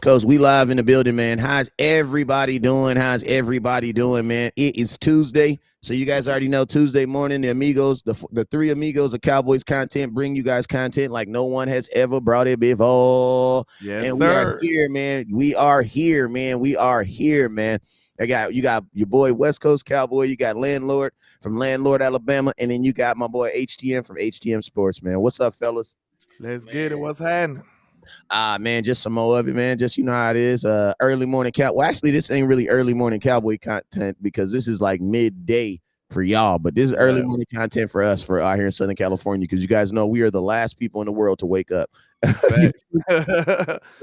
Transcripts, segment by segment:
Because we live in the building, man. How's everybody doing? How's everybody doing, man? It is Tuesday. So you guys already know Tuesday morning, the amigos, the three amigos of Cowboys content bring you guys content like no one has ever brought it before. Yes, And we are sir. here, man. We are here, man. We are here, man. You got your boy West Coast Cowboy, you got Landlord from Landlord, Alabama, and then you got my boy HTM from HTM Sports, man. What's up, fellas? Let's get it. Man, What's happening? Man, just some more of it, man. Just you know how it is. Early morning cow. Well, actually, this ain't really early morning cowboy content because this is like midday for y'all. But this is early Yeah. morning content for us for out here in Southern California because you guys know we are the last people in the world to wake up. You Facts.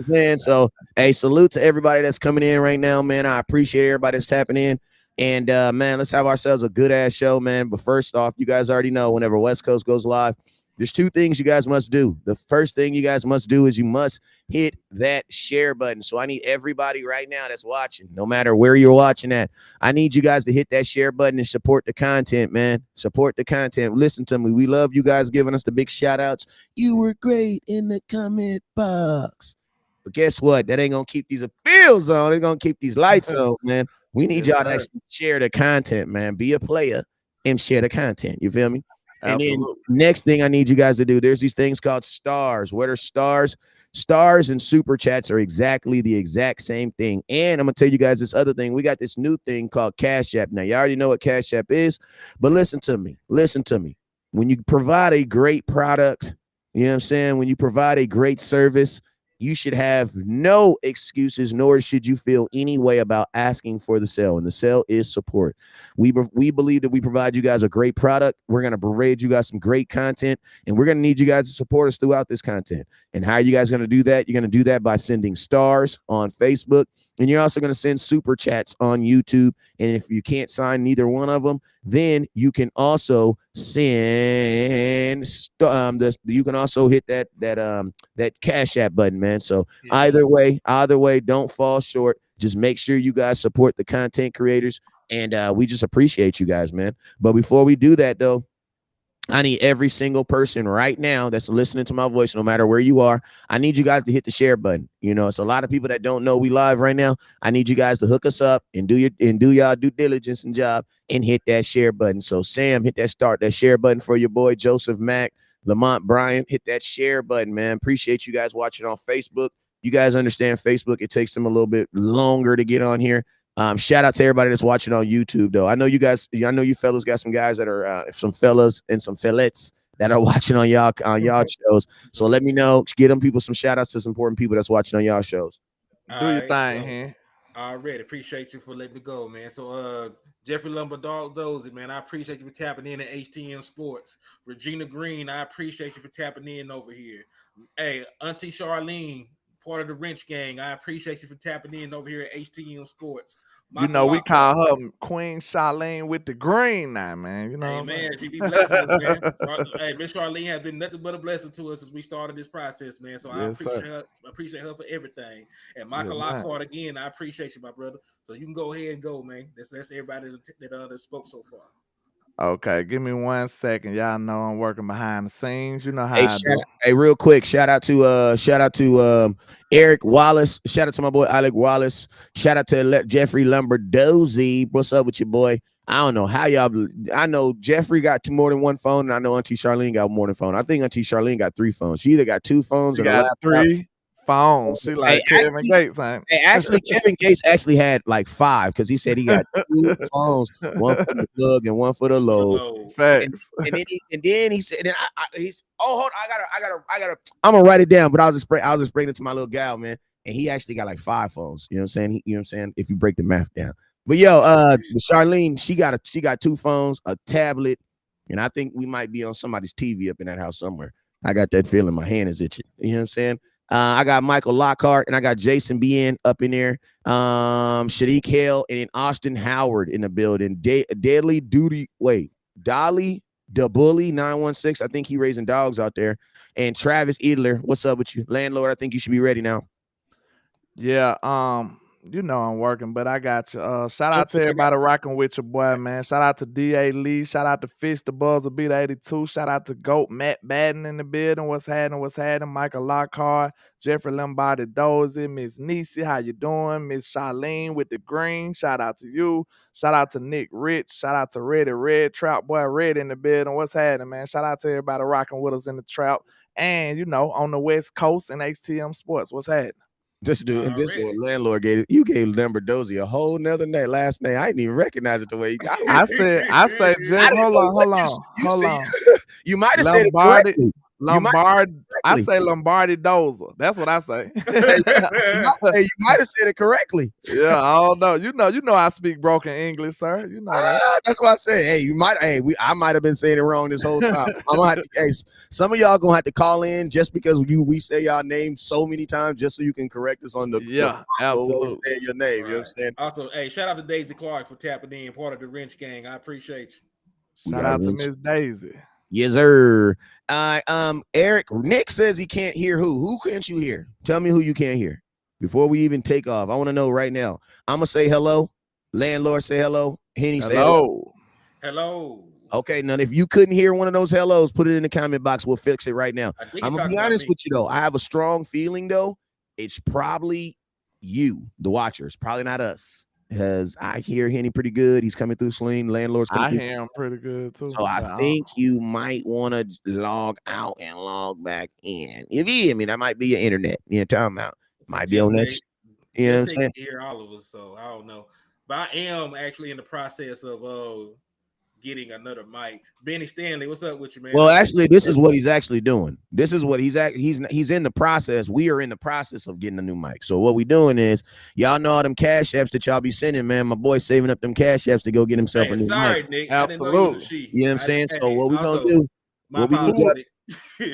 man. So, hey, salute to everybody that's coming in right now, man. I appreciate everybody that's tapping in. And man, let's have ourselves a good ass show, man. But first off, you guys already know whenever West Coast goes live, there's two things you guys must do. The first thing you guys must do is you must hit that share button. So I need everybody right now that's watching, no matter where you're watching at, I need you guys to hit that share button and support the content, man. Support the content. Listen to me. We love you guys giving us the big shout outs. You were great in the comment box. But guess what? That ain't gonna keep these appeals on. It's gonna keep these lights on, man. We need Yes, y'all to sir. actually share the content, man. Be a player and share the content. You feel me? And then Absolutely. next thing I need you guys to do, there's these things called stars. What are stars? Stars and super chats are exactly the exact same thing. And I'm gonna tell you guys this other thing. We got this new thing called CashApp. Now, you already know what CashApp is, but listen to me. Listen to me. When you provide a great product, you know what I'm saying? When you provide a great service, you should have no excuses, nor should you feel any way about asking for the sale. And the sale is support. We believe that we provide you guys a great product. We're going to provide you guys some great content, and we're going to need you guys to support us throughout this content. And how are you guys going to do that? You're going to do that by sending stars on Facebook, and you're also going to send super chats on YouTube. And if you can't sign neither one of them, then you can also send you can also hit that Cash App button, man. So yeah. either way, don't fall short. Just make sure you guys support the content creators, and we just appreciate you guys, man. But before we do that, though, I need every single person right now that's listening to my voice, no matter where you are. I need you guys to hit the share button. You know, it's a lot of people that don't know we live right now. I need you guys to hook us up and do y'all due diligence and job and hit that share button. So Sam, hit that share button for your boy Joseph Mack, Lamont Bryan. Hit that share button, man. Appreciate you guys watching on Facebook. You guys understand Facebook. It takes them a little bit longer to get on here. Shout out to everybody that's watching on YouTube, though. I know you guys, I know you fellas got some guys that are some fellas and some fellets that are watching on y'all shows. So let me know, get them people some shout outs to some important people that's watching on y'all shows. Do All your right. thing, So huh? already appreciate you for letting me go, man. So Jeffrey Lumber Dog Dozy, man, I appreciate you for tapping in at HTM Sports. Regina Green, I appreciate you for tapping in over here. Hey, Auntie Charlene, part of the Wrench Gang, I appreciate you for tapping in over here at HTM Sports. You Michael know, we Lockhart, call her Queen Charlene with the green now, man. You know hey what I'm man, she be blessing us, man. saying? Hey, Miss Charlene has been nothing but a blessing to us as we started this process, man. So I Yes, sir. appreciate her for everything. And Yes, Michael man. Lockhart again, I appreciate you, my brother. So you can go ahead and go, man. That's everybody that spoke so far. Okay, give me 1 second. Y'all know I'm working behind the scenes. You know Hey, how I do. real quick, shout out to Eric Wallace. Shout out to my boy Alec Wallace. Shout out to Jeffrey Lumberdozy. What's up with your boy? I don't know how y'all. I know Jeffrey got more than one phone, and I know Auntie Charlene got more than phone. I think Auntie Charlene got three phones. She either got two phones She and a got laptop. 3 phones. She Hey, like Kevin Gates, ain't actually, Kevin Gates actually had like five because he said he got two phones, one for the plug and one for the For the load. low. facts. And then he said, and he's hold on, I'm gonna write it down, but I'll just bring it to my little gal, man. And he actually got like five phones. You know what I'm saying? You know what I'm saying? If you break the math down. But yo, Charlene, she got two phones, a tablet, and I think we might be on somebody's TV up in that house somewhere. I got that feeling. My hand is itching. You know what I'm saying? I got Michael Lockhart and I got Jason Bien up in there. Shadiq Hale and Austin Howard in the building. Deadly Duty. Wait, Dolly the Bully 916. I think he raising dogs out there. And Travis Edler, what's up with you? Landlord, I think you should be ready now. Yeah, You know I'm working, but I got you. Shout out to Okay, I got everybody rocking with your boy, man. Shout out to D.A. Lee. Shout out to Fish the Buzzer Beat 82. Shout out to Goat Matt Madden in the building. What's happening? What's happening? Michael Lockhart, Jeffrey Lombardi Dozy, Miss Niecy. How you doing? Miss Charlene with the green. Shout out to you. Shout out to Nick Rich. Shout out to Reddy Red. Trout Boy Red in the building. What's happening, man? Shout out to everybody rocking with us in the trap. And, on the West Coast and HTM Sports. What's happening? this dude, and this Already. one landlord you gave Lamberdozy a whole nother name, last name. I didn't even recognize it the way I said, Jeff, hold on. You might have said it correctly. I say Lombardi Dozer. That's what I say. You might have said it correctly. Yeah, I don't know. You know I speak broken English, sir. You know that. That's why I said, hey, I might have been saying it wrong this whole time. I'm gonna have to, hey, some of y'all gonna have to call in just because we say y'all name so many times just so you can correct us on the absolutely your name. You know what I'm saying? Also, hey, shout out to Daisy Clark for tapping in, part of the Wrench Gang. I appreciate you. Shout out to Miss Daisy. Yes, sir. Eric, Nick says he can't hear who. Who can't you hear? Tell me who you can't hear before we even take off. I want to know right now. I'm gonna say hello. Landlord, say hello. Henny, say hello. Hello. Okay, now if you couldn't hear one of those hellos, put it in the comment box. We'll fix it right now. I'm gonna be honest with you though. I have a strong feeling though. It's probably you, the watchers. Probably not us. Because I hear Henny pretty good. He's coming through Sling. Landlord's coming through. I hear him pretty good too. So I think you might want to log out and log back in. If you hear me, that might be your internet. You're talking about. Might be on this. You know what I'm saying? Hear all of us, so I don't know. But I am actually in the process of getting another mic. Benny Stanley, what's up with you, man? Well, actually, this is what he's actually doing. This is what he's in the process. We are in the process of getting a new mic. So what we doing is, y'all know all them cash apps that y'all be sending, man. My boy saving up them cash apps to go get himself a new mic. Nick. Absolutely. You know what I'm saying? So what we gonna do?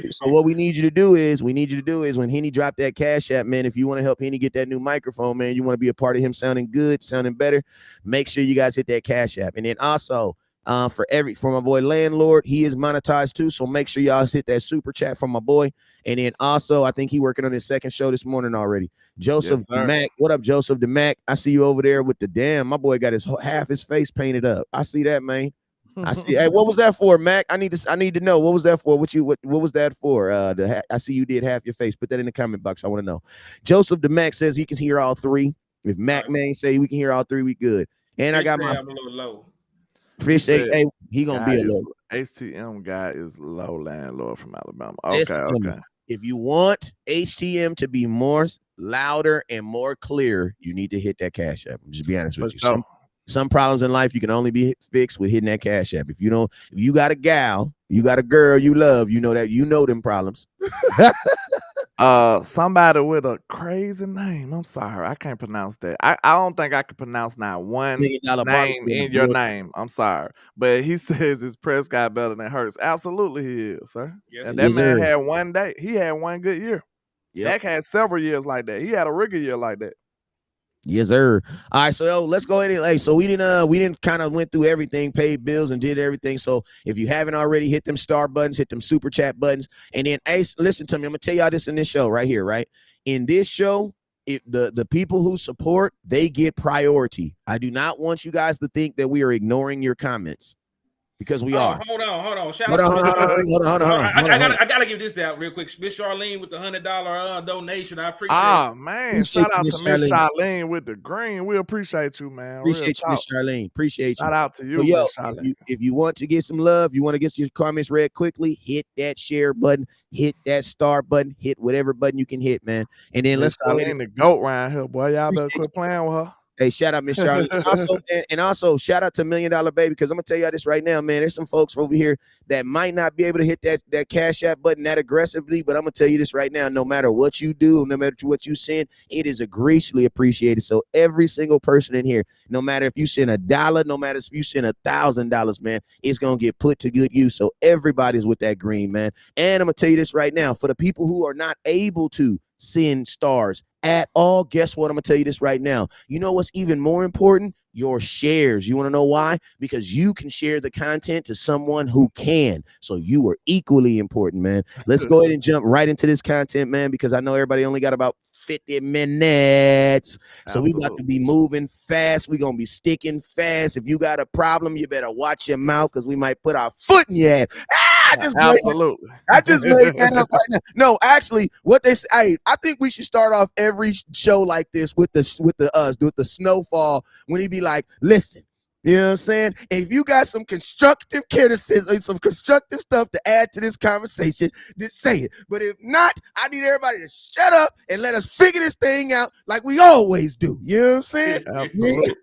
So what we need you to do is when Henny drop that cash app, man, if you want to help Henny get that new microphone, man, you want to be a part of him sounding good, sounding better, make sure you guys hit that cash app. And then also for my boy Landlord, he is monetized too, so make sure y'all hit that super chat from my boy. And then also I think he working on his second show this morning already. Joseph DeMac, what up, Joseph DeMac? I see you over there with the my boy got half his face painted up. I see that, man. I see. Hey, what was that for, Mac? I need to know what was that for. What was that for? I see you did half your face. Put that in the comment box. I want to know. Joseph DeMac says he can hear all three. If Mac Man say we can hear all three, we good. And Fish I got I'm a little low. Fish say, hey, he gonna be a low. HTM guy is low, Landlord from Alabama. Okay. If you want HTM to be more louder and more clear, you need to hit that cash app. Just be honest with you. Some problems in life you can only be fixed with hitting that cash app. If you got a gal, you got a girl you love, you know them problems. Somebody with a crazy name. I'm sorry, I can't pronounce that. I don't think I can pronounce not one name in your name. I'm sorry, but he says his press got better than hers. Absolutely, he is, sir. Yep. And that man had one day. He had one good year. Dak had several years like that. He had a rigor year like that. Yes, sir. All right, so let's go ahead and so we didn't kind of went through everything, paid bills and did everything. So if you haven't already, hit them star buttons, hit them super chat buttons, and then listen to me. I'm gonna tell y'all this in this show right here, right? In this show, if the people who support, they get priority. I do not want you guys to think that we are ignoring your comments. Because we are. Hold on. Hold on. I gotta give this out real quick. Miss Charlene with the $100 donation. I appreciate it. Ah, man. Shout out to Miss Charlene with the green. We appreciate you, man. Appreciate you, Miss Charlene. Appreciate you. Shout out to you, Miss Charlene. If you want to get some love, you want to get your comments read quickly, hit that share button, hit that star button, hit whatever button you can hit, man. And then let's go in the goat around here, boy. Y'all better quit playing with her. Hey, shout out Miss Charlotte. also shout out to $1 Million Baby, because I'm gonna tell y'all this right now, man. There's some folks over here that might not be able to hit that cash app button that aggressively, but I'm gonna tell you this right now. No matter what you do, no matter what you send, it is greatly appreciated. So every single person in here, no matter if you send $1, no matter if you send $1,000, man, it's gonna get put to good use. So everybody's with that green, man. And I'm gonna tell you this right now, for the people who are not able to send stars at all, guess what? I'm gonna tell you this right now. You know what's even more important? Your shares. You want to know why? Because you can share the content to someone who can. So you are equally important, man. Let's go ahead and jump right into this content, man, because I know everybody only got about 50 minutes. So we about to Absolutely. be moving fast. We gonna be sticking fast. If you got a problem, you better watch your mouth because we might put our foot in your ass. Absolutely. I just made that up right now. No, actually, what they say, I think we should start off every show like this with the snowfall when he be like, listen. You know what I'm saying? And if you got some constructive criticism, some constructive stuff to add to this conversation, just say it. But if not, I need everybody to shut up and let us figure this thing out like we always do. You know what I'm saying? Absolutely.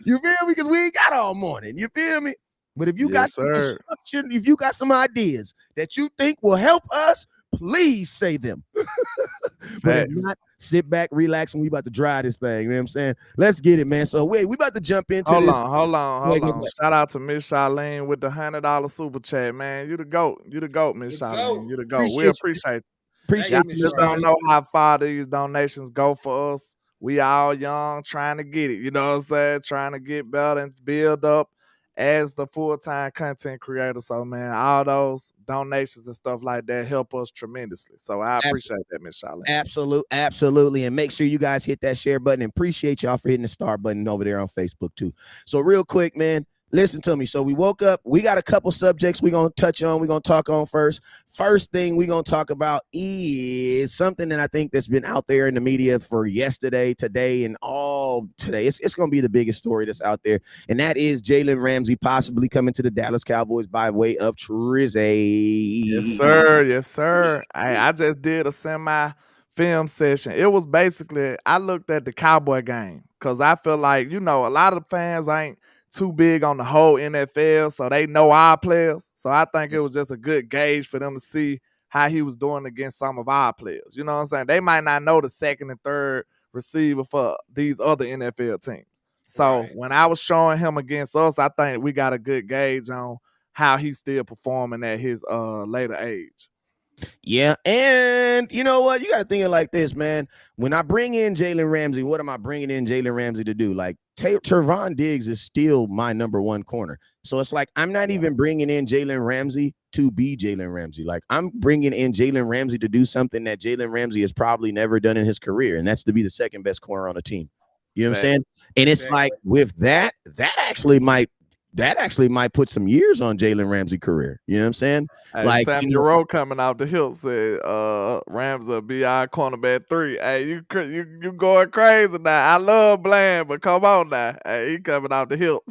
You feel me? Because we ain't got all morning. You feel me? But if you got Yes, some sir. construction, if you got some ideas that you think will help us, please say them. But if Facts. not, sit back, relax, and we about to drive this thing. You know what I'm saying? Let's get it, man. So wait, we about to jump into Hold this. on. Shout out to Miss Charlene with the $100 super chat, man. You the GOAT. You the GOAT, Miss The Charlene. GOAT. You the GOAT. We appreciate it. Appreciate Y'all Miss you, just Miss don't Charlene. know how far these donations go for us. We all young, trying to get it. You know what I'm saying? Trying to get better and build up as the full-time content creator. So, man, all those donations and stuff like that help us tremendously. So I appreciate that, Miss Charlene. Absolutely. And make sure you guys hit that share button, and appreciate y'all for hitting the star button over there on Facebook too. So real quick, man, listen to me. So we woke up, we got a couple subjects we're going to touch on. We're going to talk on first. First thing we're going to talk about is something that I think that's been out there in the media for yesterday, today, and all today. It's going to be the biggest story that's out there. And that is Jalen Ramsey possibly coming to the Dallas Cowboys by way of Trizay. Yes, sir. Yes, sir. I just did a semi-film session. It was basically, I looked at the Cowboy game because I feel like, a lot of fans ain't too big on the whole NFL, so they know our players. So I think it was just a good gauge for them to see how he was doing against some of our players. You know what I'm saying? They might not know the second and third receiver for these other NFL teams. So when I was showing him against us, I think we got a good gauge on how he's still performing at his later age. Yeah, and you know what? You got to think it like this, man. When I bring in Jalen Ramsey, what am I bringing in Jalen Ramsey to do? Like, Trevon Diggs is still my number one corner. So it's like, I'm not even bringing in Jalen Ramsey to be Jalen Ramsey. Like, I'm bringing in Jalen Ramsey to do something that Jalen Ramsey has probably never done in his career, and that's to be the second best corner on the team. You know what I'm saying? And it's like, with that actually might put some years on Jalen Ramsey's career. You know what I'm saying? Hey, like Sam Rowe coming off the hip said, Rams will be our cornerback 3. Hey, you going crazy now. I love Bland, but come on now. Hey, he coming off the hip.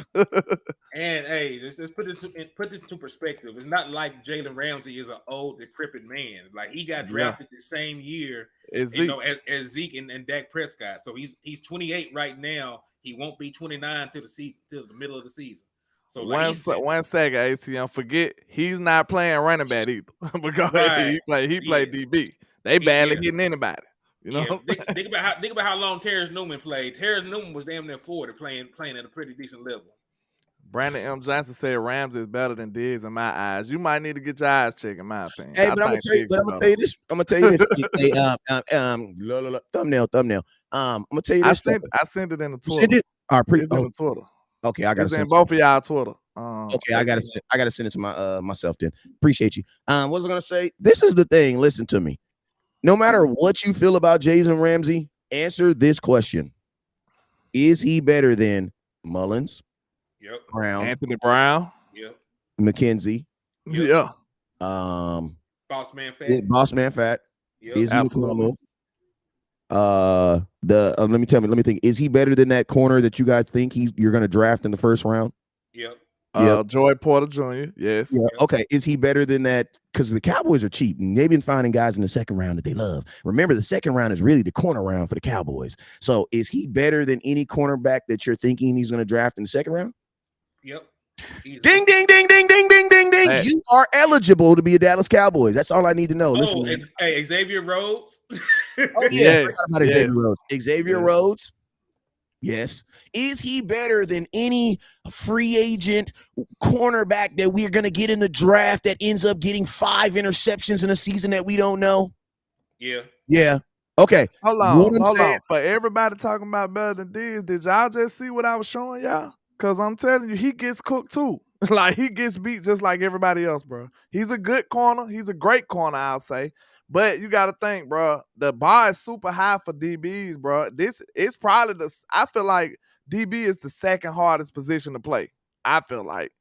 And hey, let's put this into perspective. It's not like Jalen Ramsey is an old, decrepit man. Like, he got drafted the same year, as Zeke and Dak Prescott. So he's 28 right now. He won't be 29 till the middle of the season. So one second, HTM. Forget he's not playing running back either because he played DB. They barely hitting anybody. You know, think about how long Terrence Newman played. Terrence Newman was damn near 40, playing at a pretty decent level. Brandon M. Johnson said Rams is better than Diggs in my eyes. You might need to get your eyes checked, in my opinion. Hey, but I'm gonna tell you this. I'm gonna tell you this. Thumbnail. I'm gonna tell you this. I sent it in the Twitter. It's in the Twitter. Okay, I gotta send both of y'all Twitter. Okay, I gotta send it to my myself then. Appreciate you. What was I gonna say? This is the thing. Listen to me. No matter what you feel about Jalen Ramsey, answer this question: is he better than Mullins? Yep. Brown. Anthony Brown. Yep. McKenzie. Yep. Yeah. Boss Man Fat. Yep. Is he Absolutely. Let me think. Is he better than that corner that you guys think you're gonna draft in the first round? Yep. Joy Porter Jr. Yes. Yeah. Okay. Is he better than that? Because the Cowboys are cheap, and they've been finding guys in the second round that they love. Remember, the second round is really the corner round for the Cowboys. So, is he better than any cornerback that you're thinking he's going to draft in the second round? Yep. Ding, ding, ding, ding, ding, ding, ding, ding. Man. You are eligible to be a Dallas Cowboys. That's all I need to know. Listen, hey, Xavier Rhodes. Oh yeah, Xavier Rhodes. Xavier Rhodes. Yes. Is he better than any free agent cornerback that we're going to get in the draft that ends up getting 5 interceptions in a season that we don't know? Yeah. Yeah. Okay. Hold on. For everybody talking about better than this, did y'all just see what I was showing y'all? Because I'm telling you, he gets cooked too. Like, he gets beat just like everybody else, bro. He's a good corner. He's a great corner, I'll say. But you got to think, bro. The bar is super high for DBs, bro. This is probably I feel like DB is the second hardest position to play. I feel like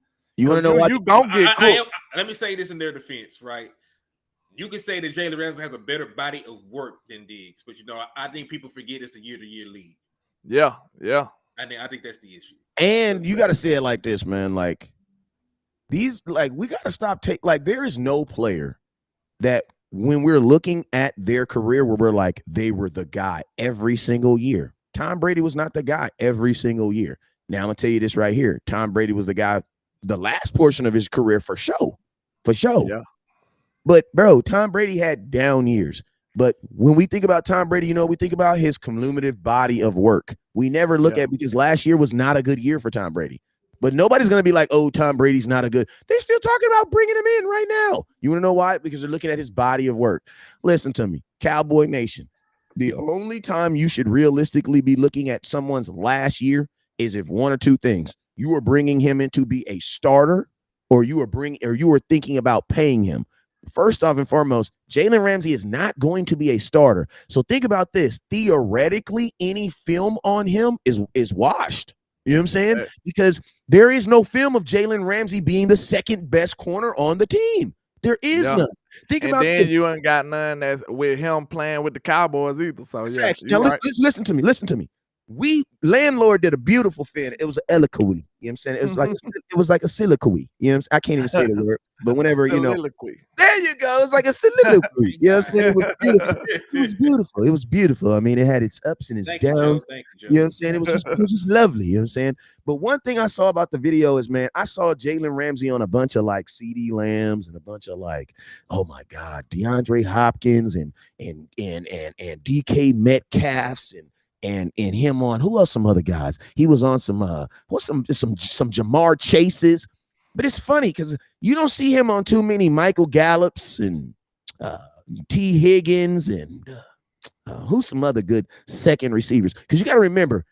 You want to because know why? you gonna get cooked. Let me say this in their defense, right? You can say that Jalen Ramsey has a better body of work than Diggs, but I think people forget it's a year-to-year league. Yeah. I think that's the issue. And you got to say it like this, man. Like we got to stop there is no player that when we're looking at their career where we're like, they were the guy every single year. Tom Brady was not the guy every single year. Now I'm gonna tell you this right here. Tom Brady was the guy the last portion of his career for sure. Yeah. But bro, Tom Brady had down years. But when we think about Tom Brady, we think about his cumulative body of work. We never look at, because last year was not a good year for Tom Brady. But nobody's going to be like, oh, Tom Brady's not a good. They're still talking about bringing him in right now. You want to know why? Because they're looking at his body of work. Listen to me, Cowboy Nation. The only time you should realistically be looking at someone's last year is if one or two things. You are bringing him in to be a starter, or you are thinking about paying him. First off and foremost, Jalen Ramsey is not going to be a starter. So think about this. Theoretically, any film on him is washed. You know what I'm saying? Right. Because there is no film of Jalen Ramsey being the second best corner on the team. There is none. Think about this. Then you ain't got none that's with him playing with the Cowboys either. So yeah. Now listen to me. Listen to me. Landlord did a beautiful fin. It was an eloquy. You know what I'm saying? It was like a soliloquy. You know what I'm saying? I can't even say the word, but whenever there you go. It's like a soliloquy. You know what I'm saying? It was beautiful. It was beautiful. It was beautiful. I mean, it had its ups and its downs. You know what I'm saying? It was just lovely. You know what I'm saying? But one thing I saw about the video is, man, I saw Jalen Ramsey on a bunch of like CD Lambs and a bunch of like, oh my God, DeAndre Hopkins and DK Metcalfs and him on who else? Some other guys. He was on some Jamar Chases. But it's funny because you don't see him on too many Michael Gallups and T. Higgins and who's some other good second receivers. Because you got to remember,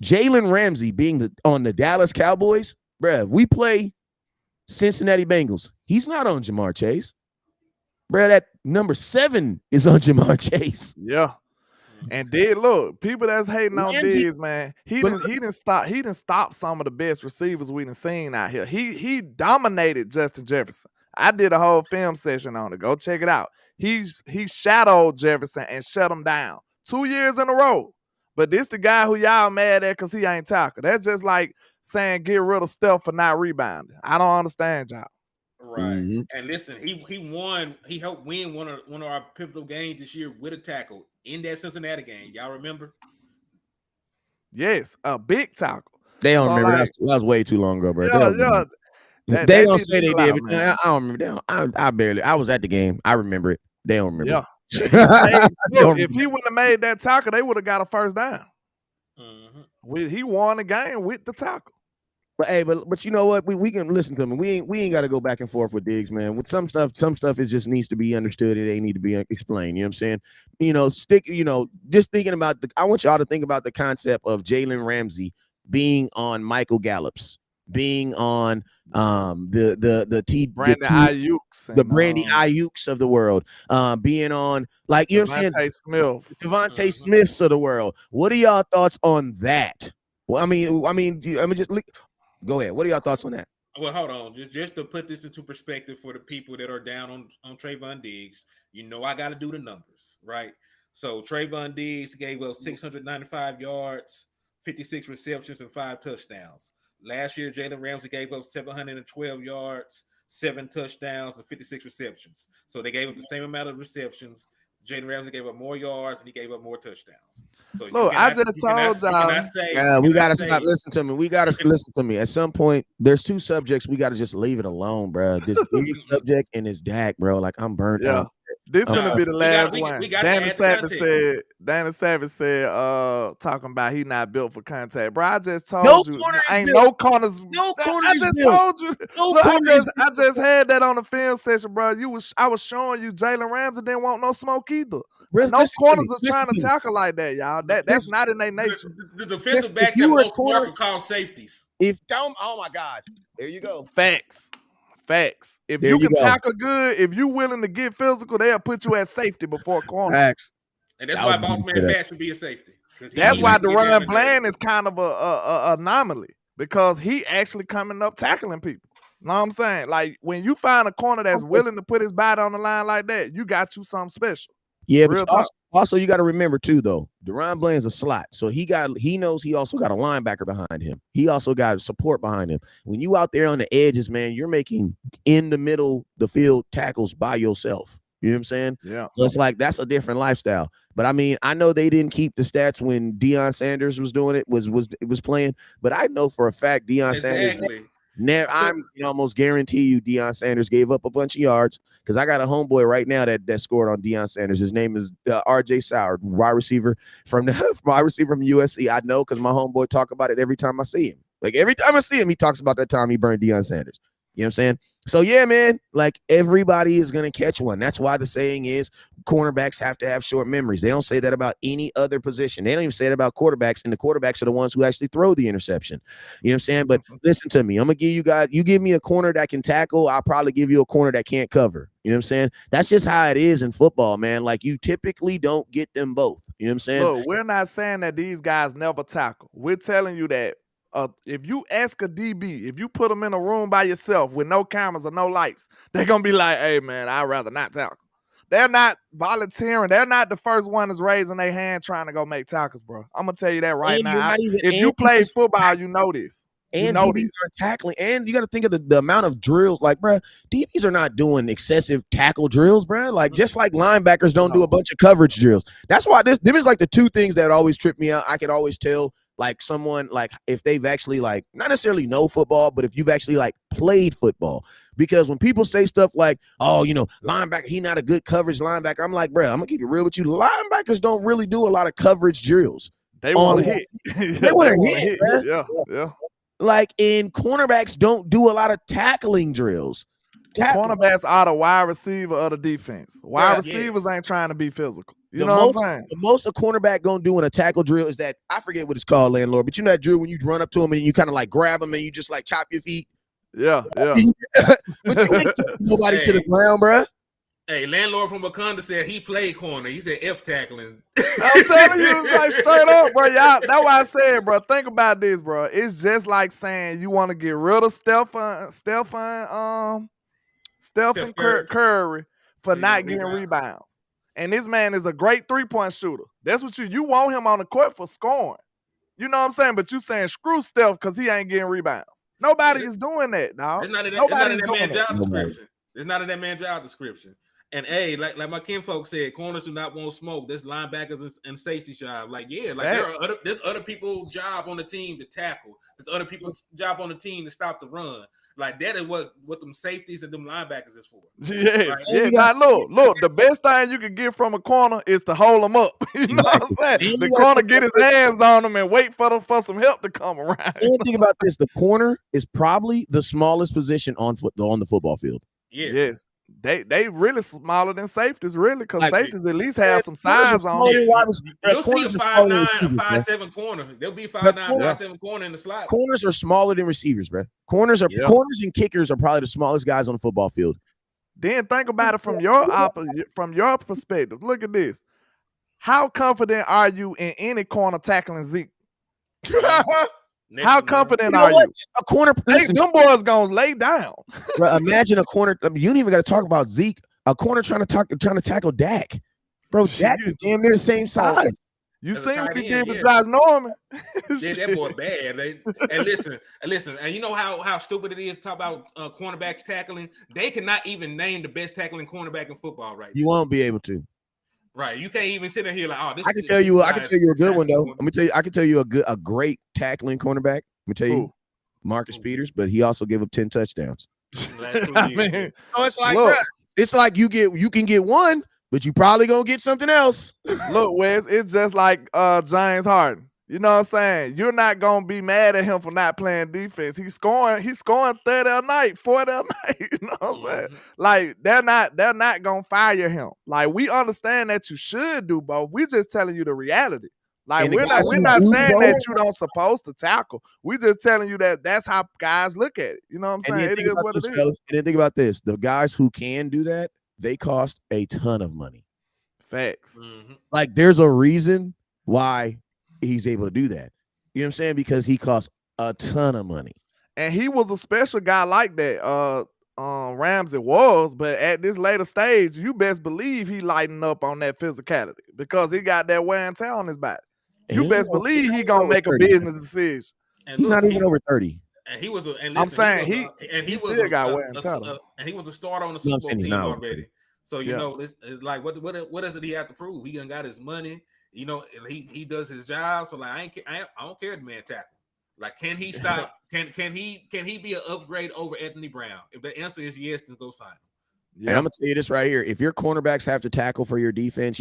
Jalen Ramsey being on the Dallas Cowboys, bruh, we play Cincinnati Bengals. He's not on Jamar Chase. Bruh, that number 7 is on Jamar Chase. Yeah. And look, people that's hating on Diggs, man, he didn't stop some of the best receivers we done seen out here. He dominated Justin Jefferson. I did a whole film session on it. Go check it out. He shadowed Jefferson and shut him down 2 years in a row. But this the guy who y'all mad at because he ain't tackle. That's just like saying get rid of Steph for not rebounding. I don't understand y'all. Right. Mm-hmm. And listen, he helped win one of our pivotal games this year with a tackle in that Cincinnati game. Y'all remember? Yes, a big tackle. They don't remember. That was way too long ago, bro. Yeah. They don't say they did, but I don't remember. I was at the game. I remember it. They don't remember. Yeah. If he wouldn't have made that tackle, they would have got a first down. Mm-hmm. He won the game with the tackle. But hey, but you know what? We can listen to him. We ain't got to go back and forth with Diggs, man. With some stuff it just needs to be understood. It ain't need to be explained. You know what I'm saying? Just thinking about I want y'all to think about the concept of Jalen Ramsey being on Michael Gallup's, being on the Brandy Ayuk's of the world, being on like you know what I'm saying, Devontae Smiths of the world. What are y'all thoughts on that? Well, I mean, just go ahead. What are y'all thoughts on that? Well, hold on. Just to put this into perspective for the people that are down on Trayvon Diggs, I got to do the numbers, right? So Trayvon Diggs gave up 695 yards, 56 receptions, and 5 touchdowns. Last year, Jalen Ramsey gave up 712 yards, 7 touchdowns, and 56 receptions. So they gave up the same amount of receptions. Jalen Ramsey gave up more yards and he gave up more touchdowns. So look, I just told y'all. We gotta stop. Listen to me. We gotta listen to me. At some point, there's 2 subjects. We gotta just leave it alone, bro. This subject and this Dak, bro. Like I'm burnt out. This gonna be the last one. Dana Savage said, talking about he not built for contact. Bro, I just told you, ain't no corners. I just told you. Look, I just had that on the film session, bro. I was showing you Jalen Ramsey didn't want no smoke either. No corners are trying to tackle like that, y'all. That's not in their nature. The defensive backs that most market call safeties. Oh my God, there you go. Facts. Facts. If There you you can go. tackle good, if you willing to get physical, they'll put you at safety before corner. Facts. And that's I why was gonna Boss say Man that. Fat should be a safety. That's He why like to get down Deron and dirty. Bland is kind of a anomaly because he actually coming up tackling people. Know what I'm saying? Like when you find a corner that's willing to put his body on the line like that, you got you something special. Yeah, Real but also you got to remember too, though. Deron Bland's a slot, so he knows he also got a linebacker behind him. He also got support behind him. When you out there on the edges, man, you're making in the middle the field tackles by yourself. You know what I'm saying? Yeah. So it's like that's a different lifestyle. But I mean, I know they didn't keep the stats when Deion Sanders was doing it, was playing. But I know for a fact Deion Sanders. I can almost guarantee you Deion Sanders gave up a bunch of yards because I got a homeboy right now that scored on Deion Sanders. His name is RJ Sauer, wide receiver from USC. I know because my homeboy talk about it every time I see him. Like every time I see him, he talks about that time he burned Deion Sanders. You know what I'm saying? So yeah, man, like everybody is going to catch one. That's why the saying is cornerbacks have to have short memories. They don't say that about any other position. They don't even say it about quarterbacks, and the quarterbacks are the ones who actually throw the interception. You know what I'm saying? But listen to me. I'm going to give you guys, you give me a corner that can tackle, I'll probably give you a corner that can't cover. You know what I'm saying? That's just how it is in football, man. Like you typically don't get them both. You know what I'm saying? Look, we're not saying that these guys never tackle. We're telling you that if you ask a DB, if you put them in a room by yourself with no cameras or no lights, they're going to be like, hey, man, I'd rather not tackle. They're not volunteering. They're not the first one that's raising their hand trying to go make tackles, bro. I'm going to tell you that right now. If you play football, you know this. And DBs are tackling, and you got to think of the amount of drills. Like, bro, DBs are not doing excessive tackle drills, bro. Like, just like linebackers don't do a bunch of coverage drills. That's why them is like the two things that always trip me out. I could always tell, like, someone, like, if they've actually, like, not necessarily know football, but if you've actually, like, played football. Because when people say stuff like, oh, you know, linebacker, he not a good coverage linebacker, I'm like, bro, I'm going to keep it real with you. Linebackers don't really do a lot of coverage drills. They want to hit. They want to hit, bro. Yeah. Like, in cornerbacks don't do a lot of tackling drills. Cornerbacks are the wide receiver of the defense. Wide receivers ain't trying to be physical. You know what I'm saying? The most a cornerback gonna do in a tackle drill is that, I forget what it's called, landlord, but you know that drill when you run up to him and you kind of like grab him and you just like chop your feet. Yeah. But you ain't nobody to the ground, bro. Hey, landlord from Wakanda said he played corner. He said F tackling. I'm telling you, like straight up, bro. Y'all, that's why I said, bro. Think about this, bro. It's just like saying you want to get rid of Stephen Curry for not getting rebounds. And this man is a great 3-point shooter. That's what you want him on the court for scoring. You know what I'm saying? But you saying screw Steph because he ain't getting rebounds. Nobody is doing that, dog. Nobody's doing that. It's not in that man's job description. And hey, like my kinfolk said, corners do not want smoke. There's linebackers and safety job. Like, yeah, like there's other people's job on the team to tackle. There's other people's job on the team to stop the run. Like that is what them safeties and them linebackers is for. Yes, right? Yeah. Now look. The best thing you can get from a corner is to hold them up. You know what I'm saying? The corner get his hands on them and wait for some help to come around. And think about this: the corner is probably the smallest position on the football field. Yeah. Yes. They really smaller than safeties, really, because safeties at least have some size on them. You'll see a 5'9", 5'7" corner. They'll be 5'9", 5'7" corner in the slot. Corners are smaller than receivers, bro. Corners and kickers are probably the smallest guys on the football field. Then think about it from your perspective. Look at this. How confident are you in any corner tackling Zeke? How confident are you? A corner, them boys gonna lay down. Bro, imagine a corner. I mean, you don't even got to talk about Zeke. A corner trying to tackle Dak, bro. Dak is damn near the same size. You seen what he did to Josh Norman? That boy bad. And listen. And you know how stupid it is to talk about cornerbacks tackling. They cannot even name the best tackling cornerback in football right now. You won't be able to. Right, you can't even sit in here like, oh, this. I can tell you a good one though. Let me tell you, I can tell you a great tackling cornerback. Let me tell you, Marcus Peters, but he also gave up 10 touchdowns. I mean, so it's like, bro, it's like you can get one, but you probably gonna get something else. Look, Wes, it's just like James Harden. You know what I'm saying? You're not gonna be mad at him for not playing defense. He's scoring 30 a night, 40 a night. You know what I'm saying? Like they're not gonna fire him. Like we understand that you should do both. We just telling you the reality. Like And the we're guys who not do saying though, that you don't supposed to tackle. We just telling you that that's how guys look at it. You know what I'm and then saying? It think is about what this, it is. fellas. And then think about this: the guys who can do that, they cost a ton of money. Facts. Like there's a reason why he's able to do that. You know what I'm saying? Because he costs a ton of money. And he was a special guy like that. Ramsey was, but at this later stage, you best believe he lighting up on that physicality because he got that wear and tear on his body. You best believe he gonna make a business decision. And He's look, not even over 30. And he was a. And I'm listen, saying he was still got wear and tear. and he was a starter on the No, I'm Super saying Bowl he's team not over already. 30. So you know, it's like what does it he have to prove? He done got his money. You know, he does his job. So like I don't care if the man tackle. Like, can he stop? Can he be an upgrade over Anthony Brown? If the answer is yes, then go sign him. Yeah. And I'm gonna tell you this right here: if your cornerbacks have to tackle for your defense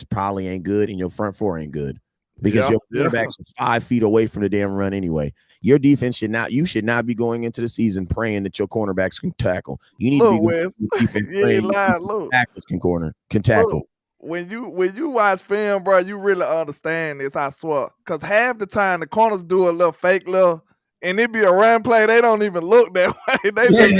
probably ain't good, and your front four ain't good because your cornerbacks are 5 feet away from the damn run anyway. Your defense should not be going into the season praying that your cornerbacks can tackle. You need to be going into the defense praying tackles can tackle. Look, when you watch film, bro, you really understand this. I swear, because half the time the corners do a little fake little. And it be a run play, they don't even look that way. They just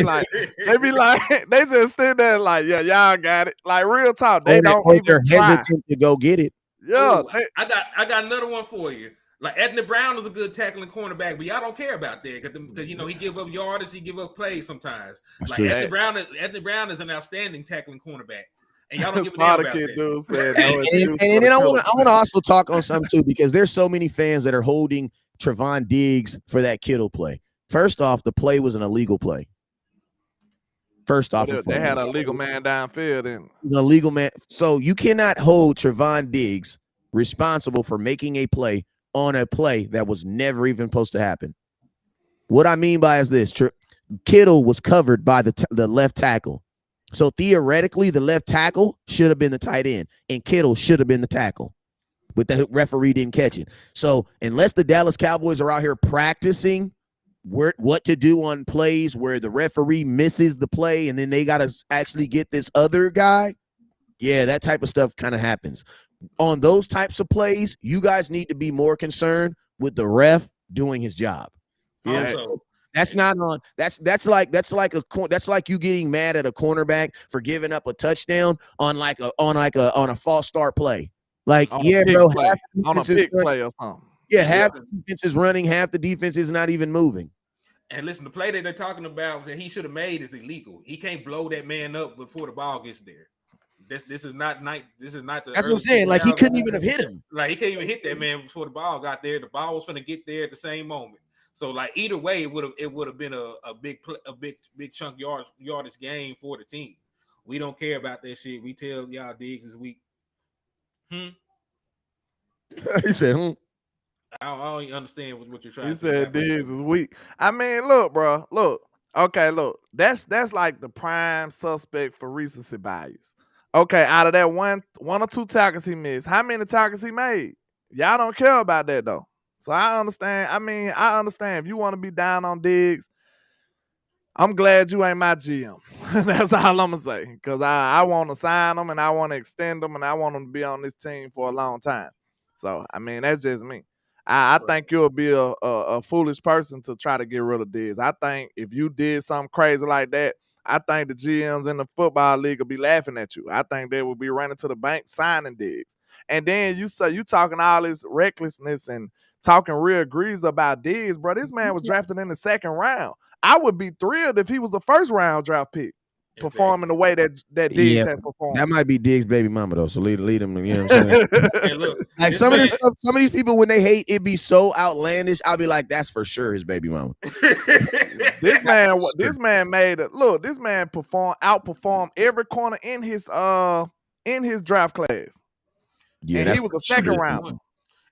be like, they just stand there like, yeah, y'all got it. Like real talk, they don't even try. Hesitant to go get it. Yeah, ooh, I got another one for you. Like Anthony Brown is a good tackling cornerback, but y'all don't care about that because you know he give up yardage, he give up plays sometimes. That's like true. Anthony Brown is an outstanding tackling cornerback, and y'all don't give a damn about that. Dude said, and then I want to also talk on something too because there's so many fans that are holding Trevon Diggs for that Kittle play. First off, the play was an illegal play. First off, they had a legal man downfield and the legal man. So you cannot hold Trevon Diggs responsible for making a play on a play that was never even supposed to happen. What I mean by is this: Kittle was covered by the left tackle. So theoretically, the left tackle should have been the tight end, and Kittle should have been the tackle. But the referee didn't catch it. So unless the Dallas Cowboys are out here practicing what to do on plays where the referee misses the play and then they got to actually get this other guy, yeah, that type of stuff kind of happens. On those types of plays, you guys need to be more concerned with the ref doing his job. Yeah. That's not on. That's like you getting mad at a cornerback for giving up a touchdown on a false start play. Like, yeah, bro, on a pick play or something. Yeah, half the defense is running, half the defense is not even moving. And listen, the play that they're talking about that he should have made is illegal. He can't blow that man up before the ball gets there. This is not the. That's what I'm saying. Like he couldn't even have hit him. Like he can't even hit that man before the ball got there. The ball was going to get there at the same moment. So like either way, it would have been a big chunk yardage game for the team. We don't care about that shit. We tell y'all Diggs is weak. He said, I don't understand what you're trying he to say. He said Diggs is weak. I mean, look, bro. Look. Okay, look. That's like the prime suspect for recency bias. Okay, out of that one or two tackles he missed, how many tackles he made? Y'all don't care about that though. So I understand. I mean, I understand if you want to be down on Diggs. I'm glad you ain't my GM. That's all I'm gonna say. Because I want to sign him and I want to extend him and I want him to be on this team for a long time. So I mean, that's just me. I think you'll be a foolish person to try to get rid of Diggs. I think if you did something crazy like that, I think the GMs in the football league will be laughing at you. I think they will be running to the bank signing Diggs. And then you talking all this recklessness and talking real grease about Diggs, bro. This man was drafted in the second round. I would be thrilled if he was a first round draft pick. Performing the way that Diggs has performed. That might be Diggs' baby mama though. So lead him. You know what I'm saying? Hey, look, like some of these people when they hate it be so outlandish. I'll be like, that's for sure his baby mama. This man outperformed every corner in his draft class. Yeah, and he was a second round.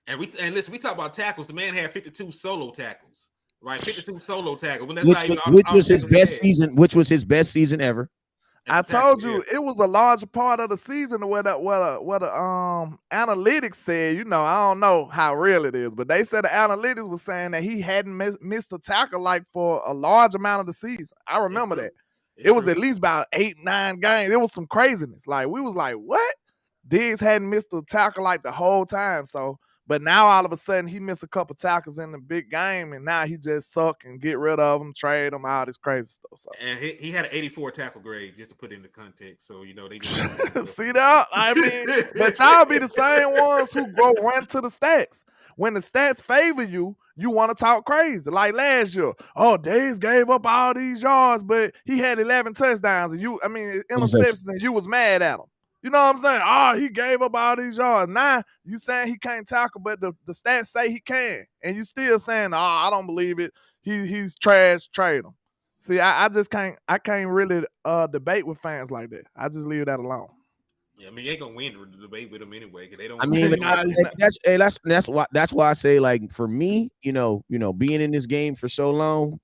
And listen, we talk about tackles. The man had 52 solo tackles. Right, 52 solo tackles. Which was his best season. Which was his best season ever. I told you it was a large part of the season where the analytics said. You know, I don't know how real it is, but they said the analytics was saying that he hadn't missed a tackle like for a large amount of the season. I remember that. It was at least about 8-9 games. It was some craziness. Like we was like, what? Diggs hadn't missed a tackle like the whole time. So But now all of a sudden he missed a couple tackles in the big game, and now he just suck and get rid of them, trade them, all this crazy stuff. So. And he had an 84 tackle grade, just to put it into context. So they just see that? I mean, but y'all be the same ones who go run to the stats. When the stats favor you, you want to talk crazy. Like last year, Days gave up all these yards, but he had 11 touchdowns, and interceptions, and you was mad at him. You know what I'm saying? He gave up all these yards. Now you saying he can't tackle, but the stats say he can, and you still saying, I don't believe it. He's trash. Trade him. See, I just can't. I can't really debate with fans like that. I just leave that alone. Yeah, you ain't gonna win the debate with them anyway because they don't. That's why I say, like, for me, being in this game for so long,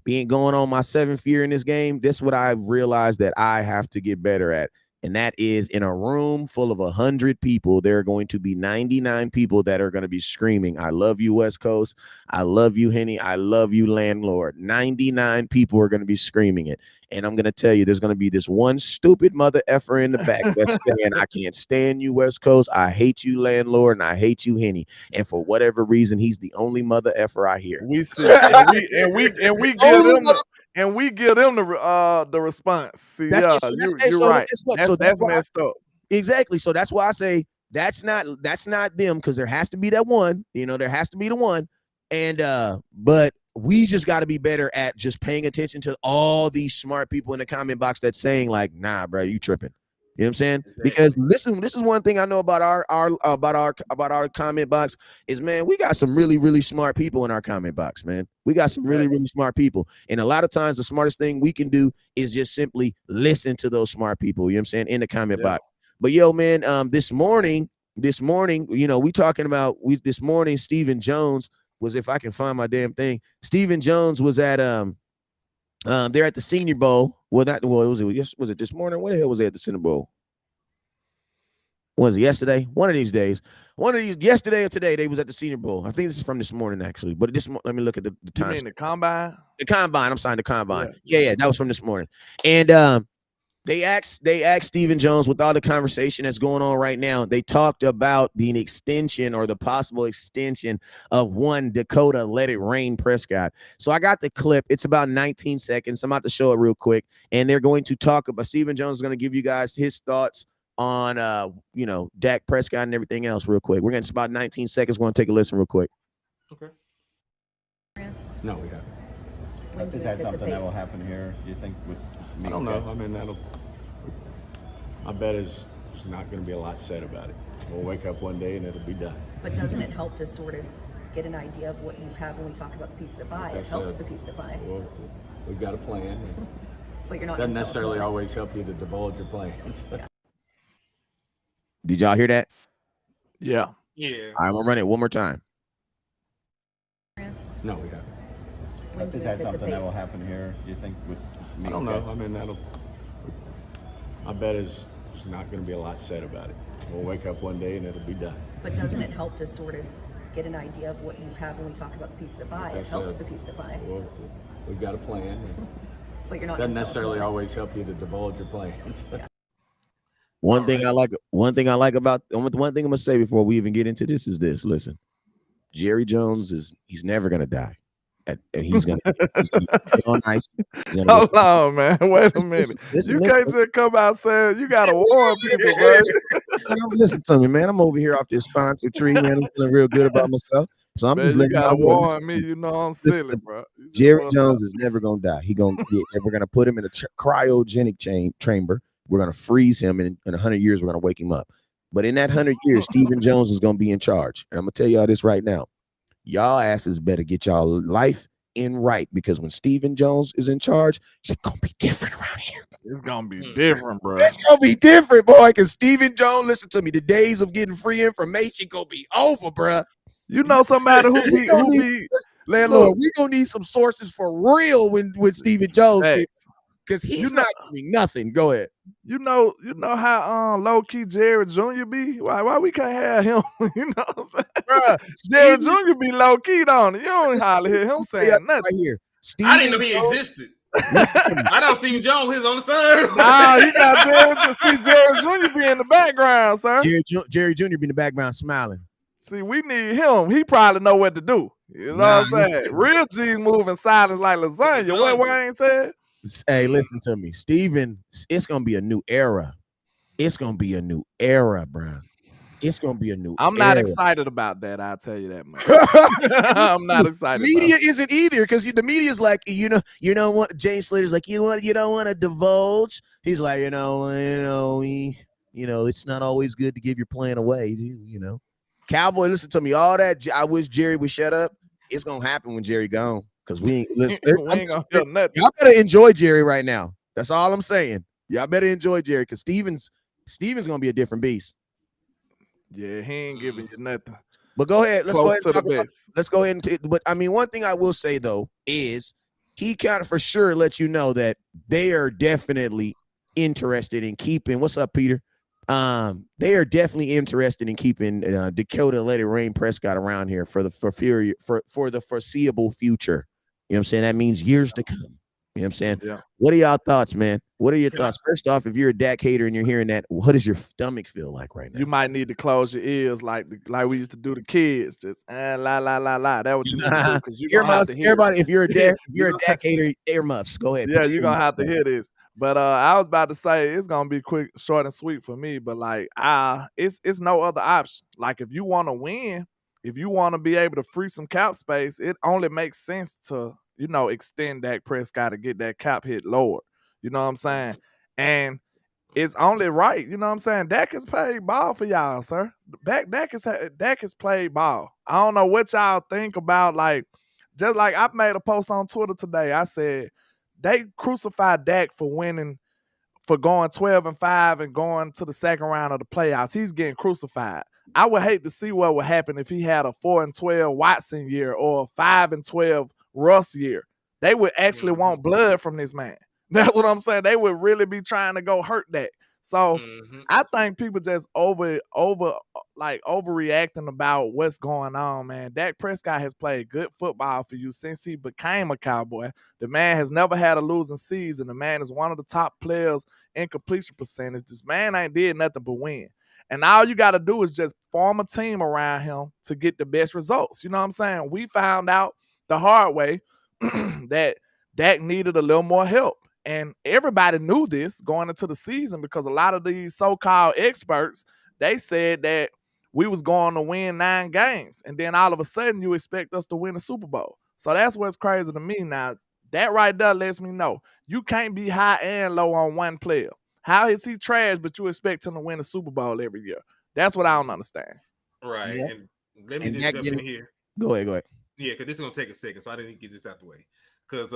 being going on my 7th year in this game, that's what I've realized that I have to get better at. And that is, in a room full of 100 people, there are going to be 99 people that are going to be screaming, "I love you, West Coast. I love you, Henny. I love you, Landlord." 99 people are going to be screaming it. And I'm going to tell you, there's going to be this one stupid mother effer in the back that's saying, "I can't stand you, West Coast. I hate you, Landlord, and I hate you, Henny." And for whatever reason, he's the only mother effer I hear. We see, and we give them and we give them the response. See, you're right. That's messed up. Exactly. So that's why I say that's not them, because there has to be that one. There has to be the one. And but we just got to be better at just paying attention to all these smart people in the comment box that's saying, like, "Nah, bro, you tripping." You know what I'm saying? Because listen, this is one thing I know about our comment box is, man, we got some really, really smart people in our comment box, man. We got some really, really smart people. And a lot of times the smartest thing we can do is just simply listen to those smart people, you know what I'm saying, in the comment box. But yo, man, this morning, we talking about this morning, Stephen Jones was, if I can find my damn thing, Stephen Jones was at they're at the Senior Bowl. Was it this morning? What the hell was they at the Senior Bowl? Was it yesterday? One of these days. Yesterday or today, they was at the Senior Bowl. I think this is from this morning, actually. But let me look at the time. You mean the combine? The combine. I'm sorry, the combine. Yeah, that was from this morning. And they asked Stephen Jones, with all the conversation that's going on right now, they talked about the extension or the possible extension of one Dakota Let It Rain Prescott. So I got the clip. It's about 19 seconds. I'm about to show it real quick. And they're going to talk about, Stephen Jones is going to give you guys his thoughts on, Dak Prescott and everything else real quick. We're going to, about 19 seconds. We're going to take a listen real quick. Okay. No, we haven't. Is that something that will happen here, do you think? I don't know. I mean, my bet is there's not going to be a lot said about it. We'll wake up one day and it'll be done. But doesn't it help to sort of get an idea of what you have when we talk about the piece of the pie? It helps the piece of the pie. Well, we've got a plan. But you're not. Doesn't necessarily always help you to divulge your plans. Yeah. Did y'all hear that? Yeah. All right, I'm going to run it one more time. No, we haven't. Is that something that will happen here, do you think? I don't know. I mean, my bet is there's not going to be a lot said about it. We'll wake up one day and it'll be done. But doesn't it help to sort of get an idea of what you have when we talk about the piece of the pie? It helps the piece of the pie. Well, we've got a plan. But you're not. Doesn't necessarily always help you to divulge your plans. Yeah. One thing I'm gonna say before we even get into this is this. Listen, Jerry Jones he's never gonna die. And he's gonna be on ice. Hold on, man. Wait a minute. You can't just come out saying you gotta warn people, bro. Listen to me, man. I'm over here off this sponsor tree, man. I'm feeling real good about myself. So I'm just letting you warn me. You know I'm silly, bro. Jerry Jones is never gonna die. We're gonna put him in a cryogenic chamber. We're gonna freeze him, and in 100 years, we're gonna wake him up. But in that 100 years, Stephen Jones is gonna be in charge. And I'm gonna tell y'all this right now. Y'all asses better get y'all life in right, because when Stephen Jones is in charge, it's gonna be different around here. It's gonna be different, bro. It's gonna be different, boy. Because Stephen Jones, listen to me, the days of getting free information gonna be over, bro. You know somebody who be landlord. We gonna need some sources for real with Stephen Jones, because he's not doing nothing. Go ahead. You know how low key Jerry Jr. be? Why we can't have him? You know what I'm saying? Bruh, Jerry Jr. be low key, don't he? You don't hardly hear him saying nothing. Right here. I didn't know he existed. I know Stephen Jones is on the side. Nah, he got Jerry Jr. be in the background, sir. Jerry Jr. be in the background smiling. See, we need him. He probably know what to do. You know what I'm saying? Real G's moving silence like lasagna. What Wayne said? Hey, listen to me, Steven. It's gonna be a new era. It's gonna be a new era, bro. It's gonna be a new I'm era. not excited about that. I'll tell you that much. I'm not excited. Media isn't either, because the media's like, you know what? Jay Slater's like, you don't want to divulge. He's like, it's not always good to give your plan away. Cowboy, listen to me. All that I wish Jerry would shut up. It's gonna happen when Jerry gone, because we ain't gonna hear nothing. Y'all better enjoy Jerry right now. That's all I'm saying. Y'all better enjoy Jerry, because Steven's gonna be a different beast. Yeah, he ain't giving you nothing. But go ahead. Let's go ahead. Let's go ahead and. But I mean, one thing I will say though is he kind of for sure let you know that they are definitely interested in keeping. What's up, Peter? They are definitely interested in keeping Dakota Let It Rain Prescott around here for the foreseeable future. You know what I'm saying? That means years to come. You know what I'm saying? Yeah. What are y'all thoughts, man? What are your thoughts? First off, if you're a Dak hater and you're hearing that, what does your stomach feel like right now? You might need to close your ears like we used to do the kids. Just la la la la. That's what you need to do, because you earmuffs. Everybody, if you're a Dak hater, earmuffs. Go ahead. Yeah, you're gonna have to hear this. But I was about to say it's gonna be quick, short, and sweet for me. But like, it's no other option. Like, if you want to win, if you want to be able to free some cap space, it only makes sense to extend Dak Prescott to get that cap hit lower. You know what I'm saying? And it's only right. You know what I'm saying? Dak has played ball for y'all, sir. Dak has played ball. I don't know what y'all think about, like, just like I made a post on Twitter today. I said they crucified Dak for winning, for going 12-5 and going to the second round of the playoffs. He's getting crucified. I would hate to see what would happen if he had a 4-12 Watson year or a 5-12 Russ year. They would actually want blood from this man. That's what I'm saying. They would really be trying to go hurt that. So I think people just overreacting about what's going on, man. Dak Prescott has played good football for you since he became a Cowboy. The man has never had a losing season. The man is one of the top players in completion percentage. This man ain't did nothing but win. And all you got to do is just form a team around him to get the best results. You know what I'm saying? We found out the hard way that Dak needed a little more help. And everybody knew this going into the season, because a lot of these so-called experts, they said that we was going to win 9 games. And then all of a sudden you expect us to win the Super Bowl. So that's what's crazy to me. Now, that right there lets me know you can't be high and low on one player. How is he trash, but you expect him to win the Super Bowl every year? That's what I don't understand. Right. Yeah. And let me just jump in here. Go ahead. Yeah, because this is going to take a second, so I didn't get this out the way. Because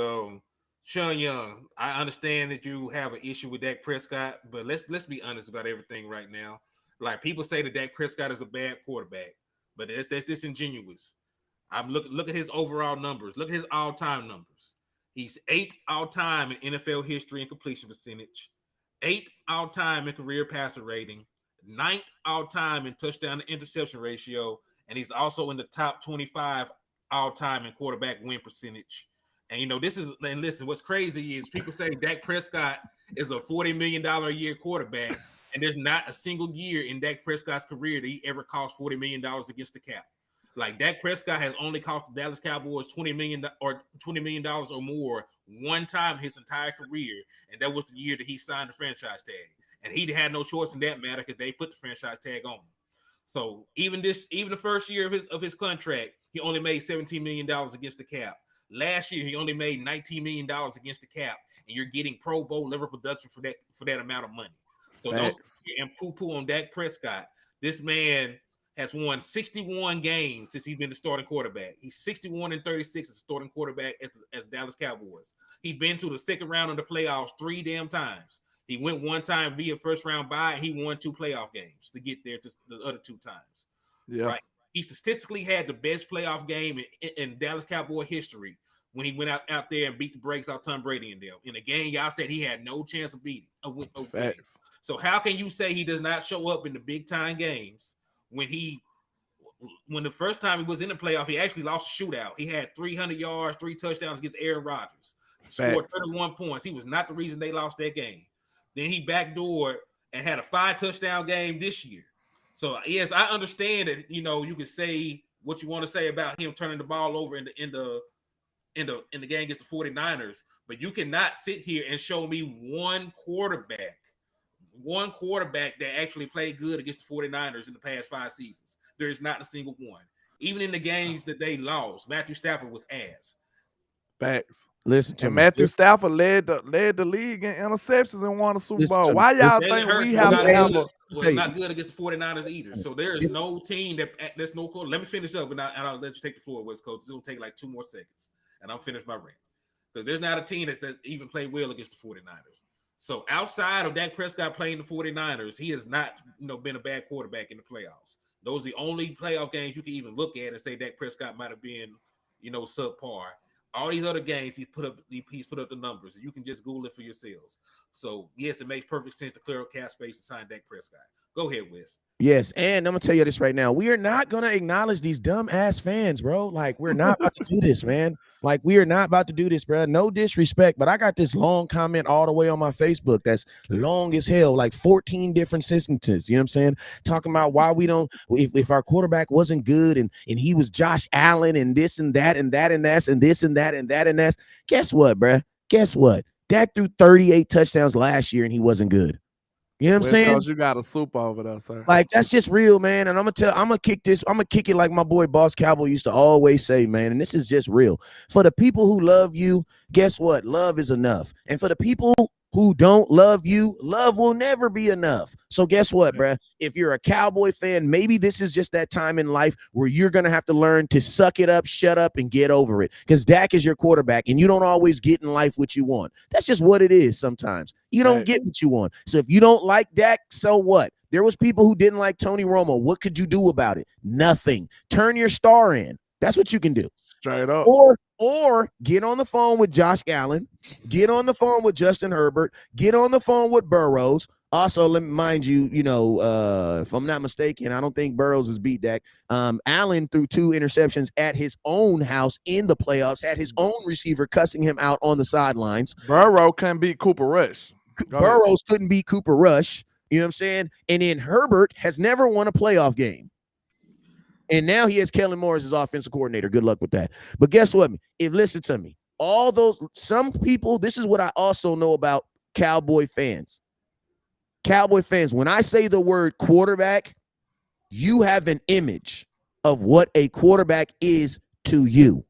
Sean Young, I understand that you have an issue with Dak Prescott, but let's be honest about everything right now. Like, people say that Dak Prescott is a bad quarterback, but that's disingenuous. Look at his overall numbers. Look at his all-time numbers. He's 8th all-time in NFL history in completion percentage, 8th all-time in career passer rating, 9th all-time in touchdown to interception ratio, and he's also in the top 25 all-time in quarterback win percentage. And listen, what's crazy is people say Dak Prescott is a $40 million a year quarterback, and there's not a single year in Dak Prescott's career that he ever cost $40 million against the cap. Like, Dak Prescott has only cost the Dallas Cowboys $20 million or more one time his entire career, and that was the year that he signed the franchise tag. And he had no choice in that matter because they put the franchise tag on him. So even the first year of his contract, he only made $17 million against the cap. Last year, he only made $19 million against the cap, and you're getting Pro Bowl level production for that amount of money. So don't poo-poo on Dak Prescott. This man has won 61 games since he's been the starting quarterback. He's 61-36 as a starting quarterback as Dallas Cowboys. He's been to the second round of the playoffs 3 damn times. He went one time via first round bye. He won 2 playoff games to get there to the other 2 times. Yeah. Right. He statistically had the best playoff game in Dallas Cowboy history when he went out there and beat the brakes out Tom Brady and them. In a game, y'all said he had no chance of beating. Facts. So how can you say he does not show up in the big time games when the first time he was in the playoff, he actually lost a shootout. He had 300 yards, 3 touchdowns against Aaron Rodgers. Scored 31 points. He was not the reason they lost that game. Then he backdoored and had a 5 touchdown game this year. So yes, I understand that you can say what you want to say about him turning the ball over in the game against the 49ers, but you cannot sit here and show me one quarterback that actually played good against the 49ers in the past 5 seasons. There is not a single one. Even in the games that they lost, Matthew Stafford was ass. Facts. Listen to And me. Matthew Stafford led the league in interceptions and won the Super Listen Bowl. to me. Why y'all Jalen think Hurts we was have not to have good- a was not good against the 49ers either. So there is no team that's no call. Let me finish up, and I'll let you take the floor, West Coast. It's going to take like 2 more seconds, and I'll finish my rant. Because there's not a team that even played well against the 49ers. So outside of Dak Prescott playing the 49ers, he has not been a bad quarterback in the playoffs. Those are the only playoff games you can even look at and say Dak Prescott might have been, subpar. All these other games, he's put up the numbers, and you can just Google it for yourselves. So yes, it makes perfect sense to clear up cap space and sign Dak Prescott. Go ahead, Wes. Yes, and I'm gonna tell you this right now. We are not gonna acknowledge these dumb ass fans, bro. Like, we're not about to do this, man. Like, we are not about to do this, bro. No disrespect, but I got this long comment all the way on my Facebook that's long as hell, like 14 different sentences. You know what I'm saying? Talking about why we don't, if our quarterback wasn't good and he was Josh Allen and this and that and that and that's and this and that and that and that's. Guess what, bro? Guess what? Dak threw 38 touchdowns last year and he wasn't good. You know what I'm saying? Because you got a super over there, sir. Like, that's just real, man. And I'm gonna kick it like my boy Boss Cowboy used to always say, man. And this is just real. For the people who love you, guess what? Love is enough. And for the people who don't love you, love will never be enough. So guess what, bruh? If you're a Cowboy fan, maybe this is just that time in life where you're going to have to learn to suck it up, shut up, and get over it. Because Dak is your quarterback, and you don't always get in life what you want. That's just what it is sometimes. You don't get what you want. So if you don't like Dak, so what? There was people who didn't like Tony Romo. What could you do about it? Nothing. Turn your star in. That's what you can do. Straight up. Or get on the phone with Josh Allen, get on the phone with Justin Herbert, get on the phone with Burrows. Also, let me mind you, if I'm not mistaken, I don't think Burrows has beat Dak. Allen threw 2 interceptions at his own house in the playoffs, had his own receiver cussing him out on the sidelines. Burrow couldn't beat Cooper Rush. Burrows couldn't beat Cooper Rush. You know what I'm saying? And then Herbert has never won a playoff game. And now he has Kellen Moore as his offensive coordinator. Good luck with that. But guess what? Listen to me. Some people, this is what I also know about Cowboy fans. Cowboy fans, when I say the word quarterback, you have an image of what a quarterback is to you.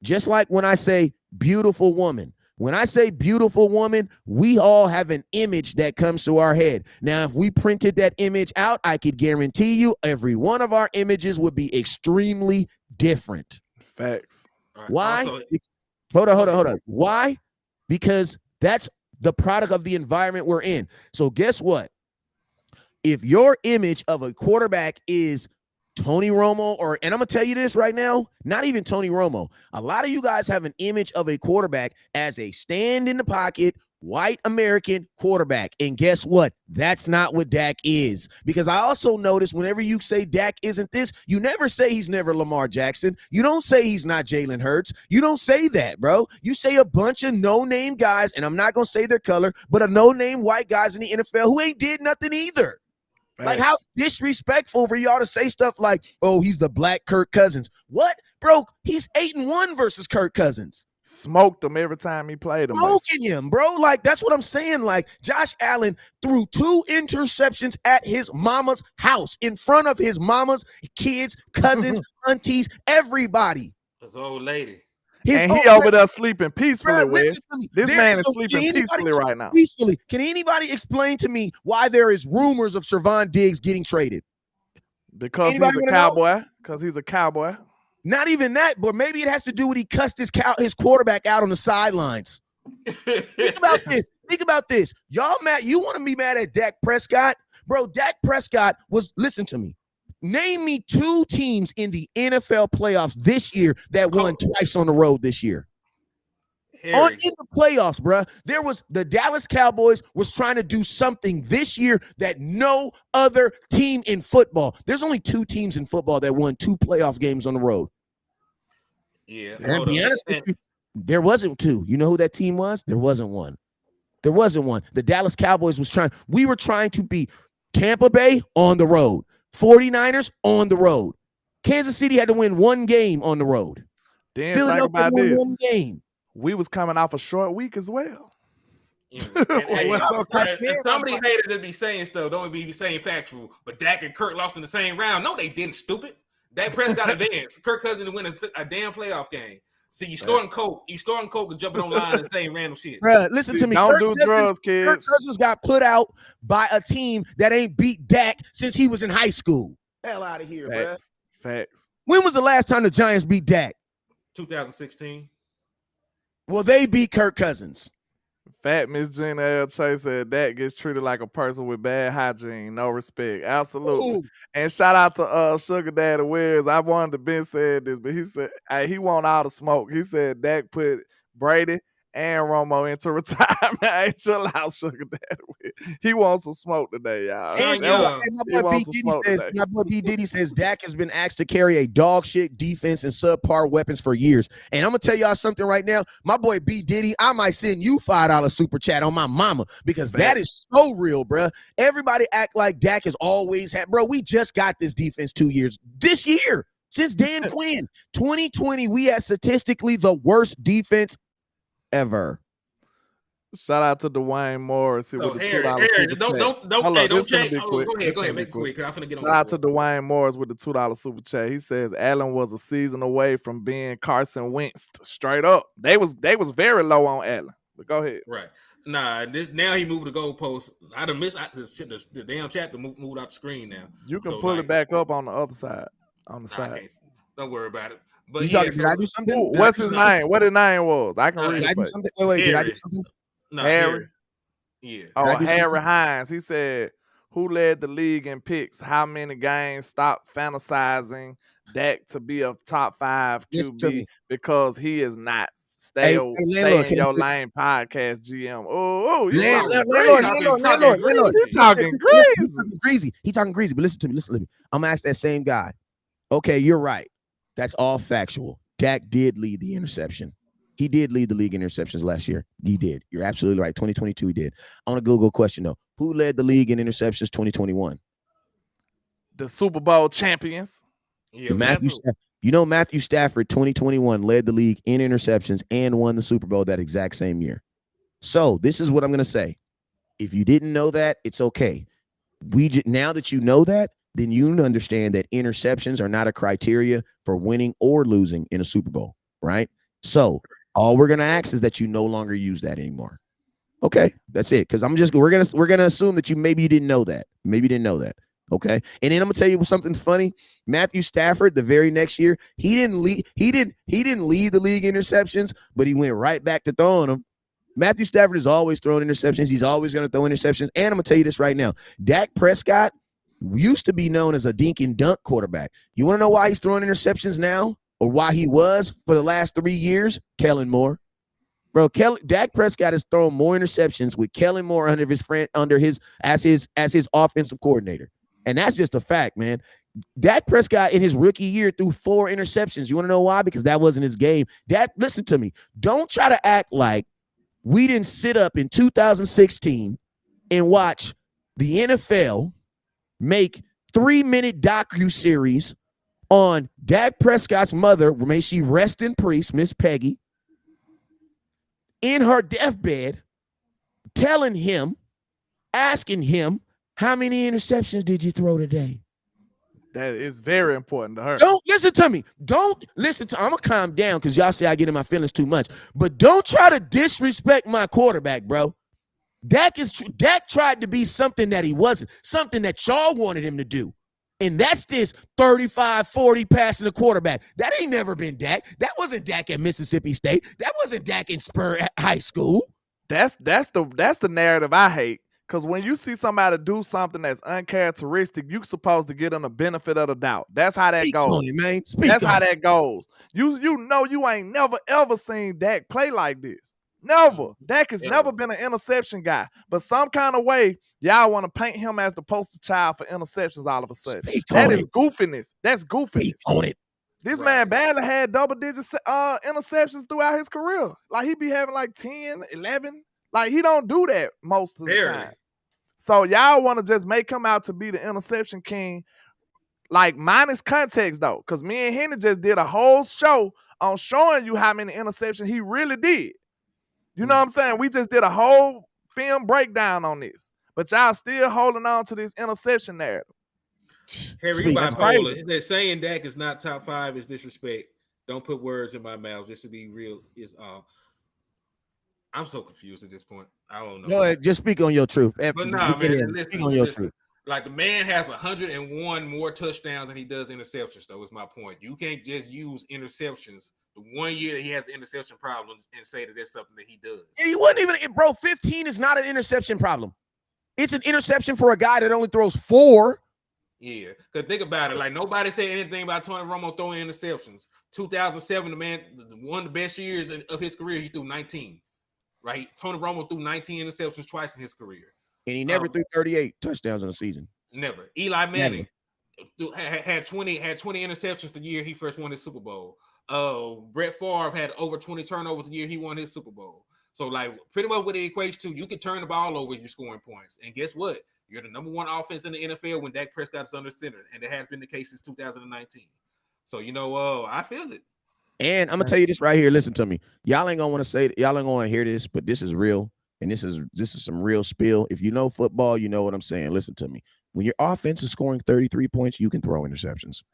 Just like when I say beautiful woman. When I say beautiful woman, we all have an image that comes to our head. Now, if we printed that image out, I could guarantee you every one of our images would be extremely different. Facts. Right. Why? Also, Hold on. Why? Because that's the product of the environment we're in. So guess what? If your image of a quarterback is Tony Romo, and I'm going to tell you this right now, not even Tony Romo. A lot of you guys have an image of a quarterback as a stand in the pocket, white American quarterback. And guess what? That's not what Dak is. Because I also notice whenever you say Dak isn't this, you never say he's never Lamar Jackson. You don't say he's not Jalen Hurts. You don't say that, bro. You say a bunch of no-name guys, and I'm not going to say their color, but a no-name white guys in the NFL who ain't did nothing either. Like, how disrespectful for y'all to say stuff like, oh, he's the black Kirk Cousins. What? Bro, he's 8-1 versus Kirk Cousins. Smoked him every time he played him. Smoking him, bro. Like, that's what I'm saying. Like, Josh Allen threw 2 interceptions at his mama's house in front of his mama's kids, cousins, aunties, everybody. This old lady. And he over there sleeping peacefully, Wes. This There- man is so sleeping can anybody- peacefully right now. Peacefully. Can anybody explain to me why there is rumors of Trevon Diggs getting traded? Because Anybody he's a wanna know? cowboy. Because he's a cowboy. Not even that, but maybe it has to do with he cussed his quarterback out on the sidelines. Think about this. Think about this. Y'all mad? You want to be mad at Dak Prescott? Bro, Dak Prescott listen to me. Name me 2 teams in the NFL playoffs this year that won twice on the road this year. In the playoffs, bro. There was the Dallas Cowboys was trying to do something this year that no other team in football. There's only 2 teams in football that won 2 playoff games on the road. Yeah. And to be honest with you, there wasn't 2. You know who that team was? There wasn't one. There wasn't one. The Dallas Cowboys we were trying to beat Tampa Bay on the road, 49ers on the road. Kansas City had to win one game on the road. Then Philadelphia think about won this. one game. We was coming off a short week as well. And What's up, some of these haters that be saying stuff don't be saying factual, but Dak and Kirk lost in the same round. No, they didn't, stupid. Dak Prescott advanced. Kirk Cousins win a damn playoff game. See, you snorting coke and jumping online and saying random shit. Bruh, listen to me. Don't Kirk do Cousins, drugs, kids. Kirk Cousins got put out by a team that ain't beat Dak since he was in high school. Hell out of here, bruh. Facts. When was the last time the Giants beat Dak? 2016. Well, they beat Kirk Cousins. Fat Miss Gina L. Chase said that gets treated like a person with bad hygiene, no respect. Absolutely. Ooh. And shout out to Sugar Daddy Wills. I wanted to Ben said this, but he said he want all the smoke. He said Dak put Brady and Romo into retirement. Hey, chill out, Sugar Daddy Wills. He wants some smoke today, y'all. And my boy B. Diddy says Dak has been asked to carry a dog shit defense and subpar weapons for years. And I'm gonna tell y'all something right now. My boy B. Diddy, I might send you $5 super chat on my mama because that is so real, bro. Everybody act like Dak has always had, bro. We just got this defense 2 years this year since Dan Quinn. 2020, we had statistically the worst defense ever. Shout out to Dwayne Morris with the $2 super don't change. Go ahead, make it quick. I'm finna get on. Shout out to Dwayne Morris with the $2 super chat. He says Allen was a season away from being Carson Wentz. Straight up, they was very low on Allen. But go ahead. Right. Nah, now he moved the goalpost. I done missed the damn chat moved out the screen now. You can pull it back up on the other side. On the side. Don't worry about it. But did I do something? What's his name? What his name was? I can read it. Did I do something? Wait, did I do something? No, Harry. Yeah. Oh, Harry Hines. He said, who led the league in picks? How many games stopped fantasizing Dak to be a top 5 QB because he is not? Stay in your lane, podcast GM. Oh, Landlord. He talking greasy. He talking greasy. But listen to me. I'm gonna ask that same guy. Okay, you're right. That's all factual. Dak did lead the interception. He did lead the league in interceptions last year. He did. You're absolutely right. 2022, he did. On a Google question, though. Who led the league in interceptions 2021? The Super Bowl champions. Yeah, Matthew Stafford, 2021, led the league in interceptions and won the Super Bowl that exact same year. So this is what I'm going to say. If you didn't know that, it's okay. Now that you know that, then you understand that interceptions are not a criteria for winning or losing in a Super Bowl, right? So all we're gonna ask is that you no longer use that anymore. Okay, that's it. Because we're gonna assume that you didn't know that. Maybe you didn't know that. Okay, and then I'm gonna tell you something funny. Matthew Stafford, the very next year, he didn't lead the league interceptions, but he went right back to throwing them. Matthew Stafford is always throwing interceptions. He's always gonna throw interceptions. And I'm gonna tell you this right now: Dak Prescott used to be known as a dink and dunk quarterback. You want to know why he's throwing interceptions now, or why he was for the last 3 years? Kellen Moore, bro. Dak Prescott has thrown more interceptions with Kellen Moore as his offensive coordinator, and that's just a fact, man. Dak Prescott in his rookie year threw 4 interceptions. You want to know why? Because that wasn't his game. Listen to me. Don't try to act like we didn't sit up in 2016 and watch the NFL make 3-minute docu-series on Dak Prescott's mother, may she rest in peace, Miss Peggy, in her deathbed, asking him, how many interceptions did you throw today? That is very important to her. Don't listen to me. I'm going to calm down because y'all say I get in my feelings too much. But don't try to disrespect my quarterback, bro. Dak tried to be something that he wasn't, something that y'all wanted him to do. And that's this 35-40 passing the quarterback. That ain't never been Dak. That wasn't Dak at Mississippi State. That wasn't Dak in Spur High School. That's the narrative I hate. Because when you see somebody do something that's uncharacteristic, you're supposed to give them the benefit of the doubt. That's how that goes. That's how that goes. You know you ain't never, ever seen Dak play like this. Never. Dak has never been an interception guy. But some kind of way, y'all want to paint him as the poster child for interceptions all of a sudden. That is goofiness. That's goofiness. On it. This man barely had double-digit interceptions throughout his career. Like, he be having like 10, 11. Like, he don't do that most of the time. So y'all want to just make him out to be the interception king like minus context though, because me and Henry just did a whole show on showing you how many interceptions he really did. You know what I'm saying? We just did a whole film breakdown on this, but y'all still holding on to this interception narrative. Harry, you That's bipolar. crazy. That saying Dak is not top 5 is disrespect. Don't put words in my mouth. Just to be real, is I'm so confused at this point. I don't know. Go ahead, just speak on your truth. But nah, man, Speak on your truth. Like the man has 101 more touchdowns than he does interceptions, though, is my point. You can't just use interceptions the 1 year that he has interception problems and say that that's something that he does. And he wasn't even, bro, 15 is not an interception problem. It's an interception for a guy that only throws 4. Yeah, because think about it. Like, nobody said anything about Tony Romo throwing interceptions. 2007, the man, one of the best years of his career, he threw 19. Right? Tony Romo threw 19 interceptions twice in his career. And he never threw 38 touchdowns in a season. Never. Eli Manning had 20 interceptions the year he first won his Super Bowl. Brett Favre had over 20 turnovers the year he won his Super Bowl. So, like, pretty much what it equates to, you can turn the ball over and you're scoring points. And guess what? You're the number 1 offense in the NFL when Dak Prescott is under center, and it has been the case since 2019. So, I feel it. And I'm gonna tell you this right here. Listen to me. Y'all ain't gonna want to say, y'all ain't gonna hear this, but this is real, and this is some real spill. If you know football, you know what I'm saying. Listen to me. When your offense is scoring 33 points, you can throw interceptions.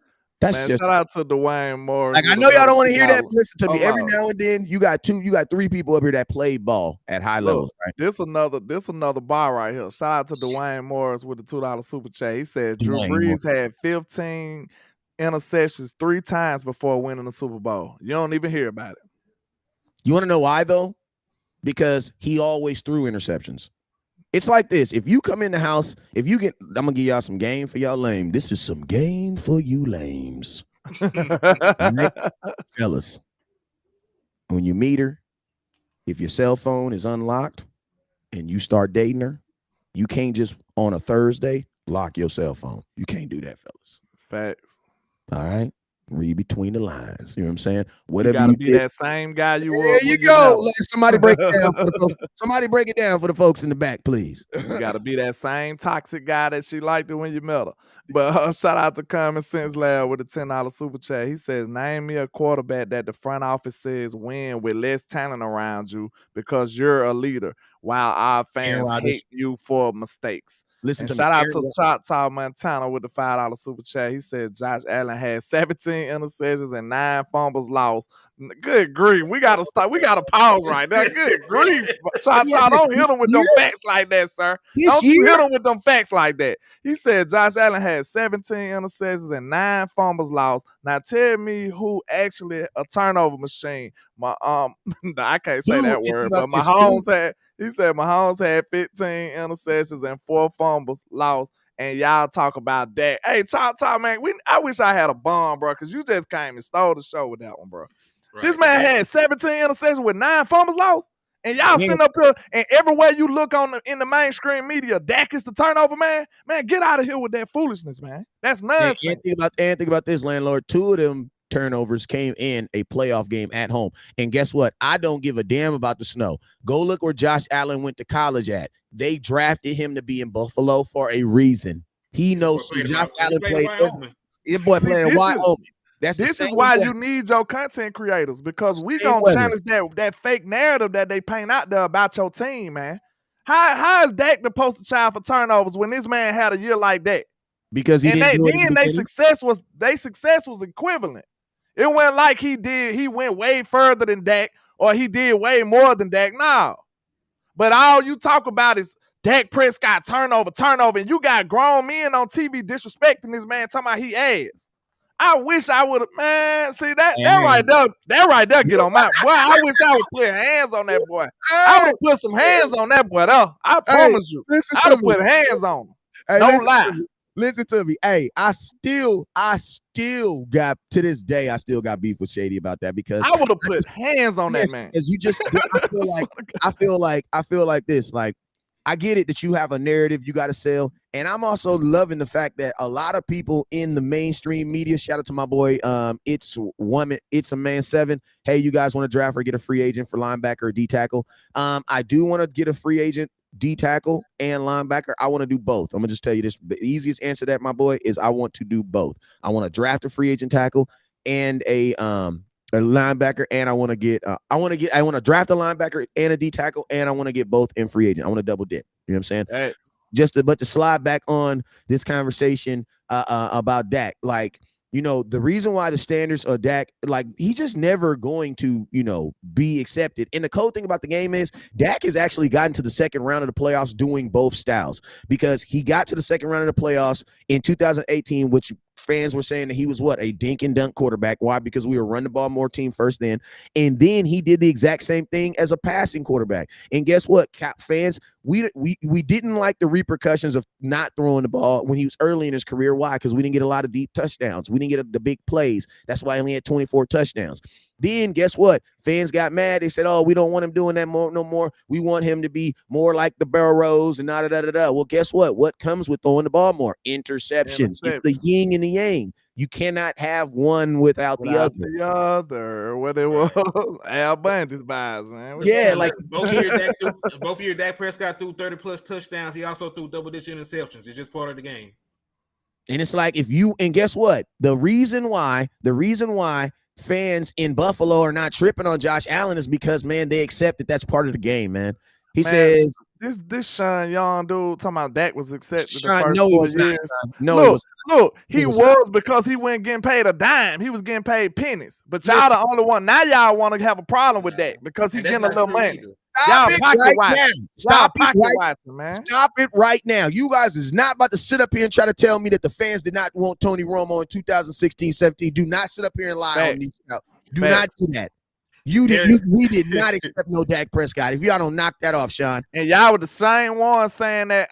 That's just, shout out to Dwayne Morris. like, I know y'all don't want to hear that, but listen to me. Every now and then, you got 3 people up here that play ball at high levels. Right? This another bar right here. Shout out to Dwayne Morris with the $2 super chat. He said Drew Brees had 15 interceptions 3 times before winning the Super Bowl. You don't even hear about it. You want to know why, though? Because he always threw interceptions. It's like this. If you come in the house, I'm going to give y'all some game for y'all lame. This is some game for you lames. Fellas, when you meet her, if your cell phone is unlocked and you start dating her, you can't just on a Thursday lock your cell phone. You can't do that, fellas. Facts. All right? Read between the lines. You know what I'm saying? Whatever you gotta be that same guy you were. There you go. Let somebody break it down for the folks. Somebody break it down for the folks in the back, please. You gotta be that same toxic guy that she liked it when you met her. But shout out to Common Sense Lab with a $10 super chat. He says, name me a quarterback that the front office says win with less talent around you because you're a leader, while our fans hate you for mistakes. Listen to shout me. out to Choctaw Montana with the $5 super chat. He said Josh Allen had 17 interceptions and 9 fumbles lost. Good grief. We gotta pause right there. Good grief. Choctaw, don't hit him with them facts like that, sir. Don't you hit him with them facts like that. He said Josh Allen had 17 interceptions and 9 fumbles lost. Now tell me who actually a turnover machine. I can't say that word, but Mahomes had 15 interceptions and 4 fumbles lost. And y'all talk about that. Hey, talk, man. I wish I had a bomb, bro, because you just came and stole the show with that one, bro. Right. This man had 17 interceptions with 9 fumbles lost. And y'all sitting up here, and everywhere you look in the mainstream media, Dak is the turnover man. Man, get out of here with that foolishness, man. That's nonsense. And think about this, landlord. 2 of them turnovers came in a playoff game at home. And guess what? I don't give a damn about the snow. Go look where Josh Allen went to college at. They drafted him to be in Buffalo for a reason. He knows Josh Allen played. Your boy playing in Wyoming. This is why you need your content creators, because we gonna challenge that fake narrative that they paint out there about your team, man. How is Dak the poster child for turnovers when this man had a year like that? Because their success was equivalent. It wasn't like he went way further than Dak or he did way more than Dak. No. But all you talk about is Dak Prescott turnover, and you got grown men on TV disrespecting this man, talking about he ass. I wish I would have, man. See that right there get on my boy. I wish I would put hands on that boy. I would put some hands on that boy, though. I promise you. I would put hands on him. Don't lie. Listen to me. Hey, I still got, to this day, I still got beef with Shady about that, because I would have put hands on that man. Because I feel like this. Like, I get it that you have a narrative you got to sell. And I'm also loving the fact that a lot of people in the mainstream media, shout out to my boy, It's a Man 7. Hey, you guys want to draft or get a free agent for linebacker or D tackle? I do want to get a free agent D tackle and linebacker, I want to do both. I'm gonna just tell you this: the easiest answer to that, my boy, is I want to do both. I want to draft a free agent tackle and a linebacker, and I want to draft a linebacker and a D tackle, and I want to get both in free agent. I want to double dip. You know what I'm saying? Hey. But to slide back on this conversation about Dak, like, you know, the reason why the standards of Dak, like, he's just never going to, you know, be accepted. And the cool thing about the game is Dak has actually gotten to the second round of the playoffs doing both styles, because he got to the second round of the playoffs in 2018, which fans were saying that he was a dink and dunk quarterback. Why? Because we were run the ball more team first then. And then he did the exact same thing as a passing quarterback. And guess what, fans? We didn't like the repercussions of not throwing the ball when he was early in his career. Why? Because we didn't get a lot of deep touchdowns. We didn't get the big plays. That's why he only had 24 touchdowns. Then guess what? Fans got mad. They said, "Oh, we don't want him doing that no more. We want him to be more like the Burrows and da da da da." Well, guess what? What comes with throwing the ball more? Interceptions. It's the yin and the yang. You cannot have one without the other. The other, what it was, Al Bundy's vibes, man. Yeah, like both years Dak Prescott threw 30+ touchdowns. He also threw double-digit interceptions. It's just part of the game. And it's like and guess what? The reason why fans in Buffalo are not tripping on Josh Allen is because, man, they accept that that's part of the game, man. He says this Sean Young dude talking about Dak was accepted. Sean, no, he was not. No, he was because he wasn't getting paid a dime. He was getting paid pennies. But y'all the only one. Now y'all want to have a problem with Dak because he getting a little money. Stop it right now. Stop it watching, man. Stop it right now. You guys is not about to sit up here and try to tell me that the fans did not want Tony Romo in 2016-17. Do not sit up here and lie on these. Do not do that. We did not accept no Dak Prescott. If y'all don't knock that off, Sean. And y'all were the same one saying that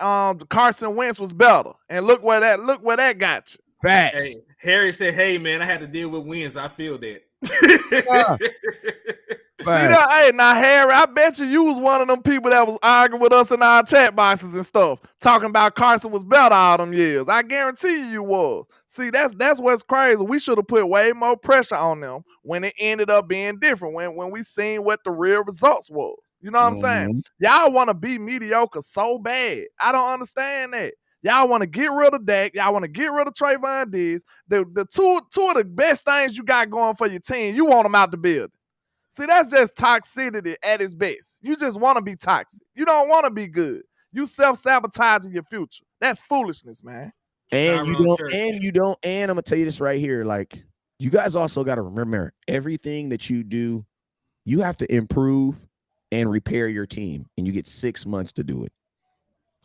Carson Wentz was better. And look where that got you. Facts. Hey, Harry said, "Hey man, I had to deal with wins. I feel that." See that? Hey, now Harry, I bet you was one of them people that was arguing with us in our chat boxes and stuff, talking about Carson was better all them years. I guarantee you was. See, that's what's crazy. We should have put way more pressure on them when it ended up being different, when we seen what the real results was. You know what I'm saying? Y'all want to be mediocre so bad. I don't understand that. Y'all want to get rid of Dak. Y'all want to get rid of Trayvon Diggs. The two of the best things you got going for your team, you want them out the building. See, that's just toxicity at its best. You just want to be toxic. You don't want to be good. You self-sabotaging your future. That's foolishness, man. And I'm gonna tell you this right here. Like, you guys also got to remember, everything that you do, you have to improve and repair your team. And you get 6 months to do it.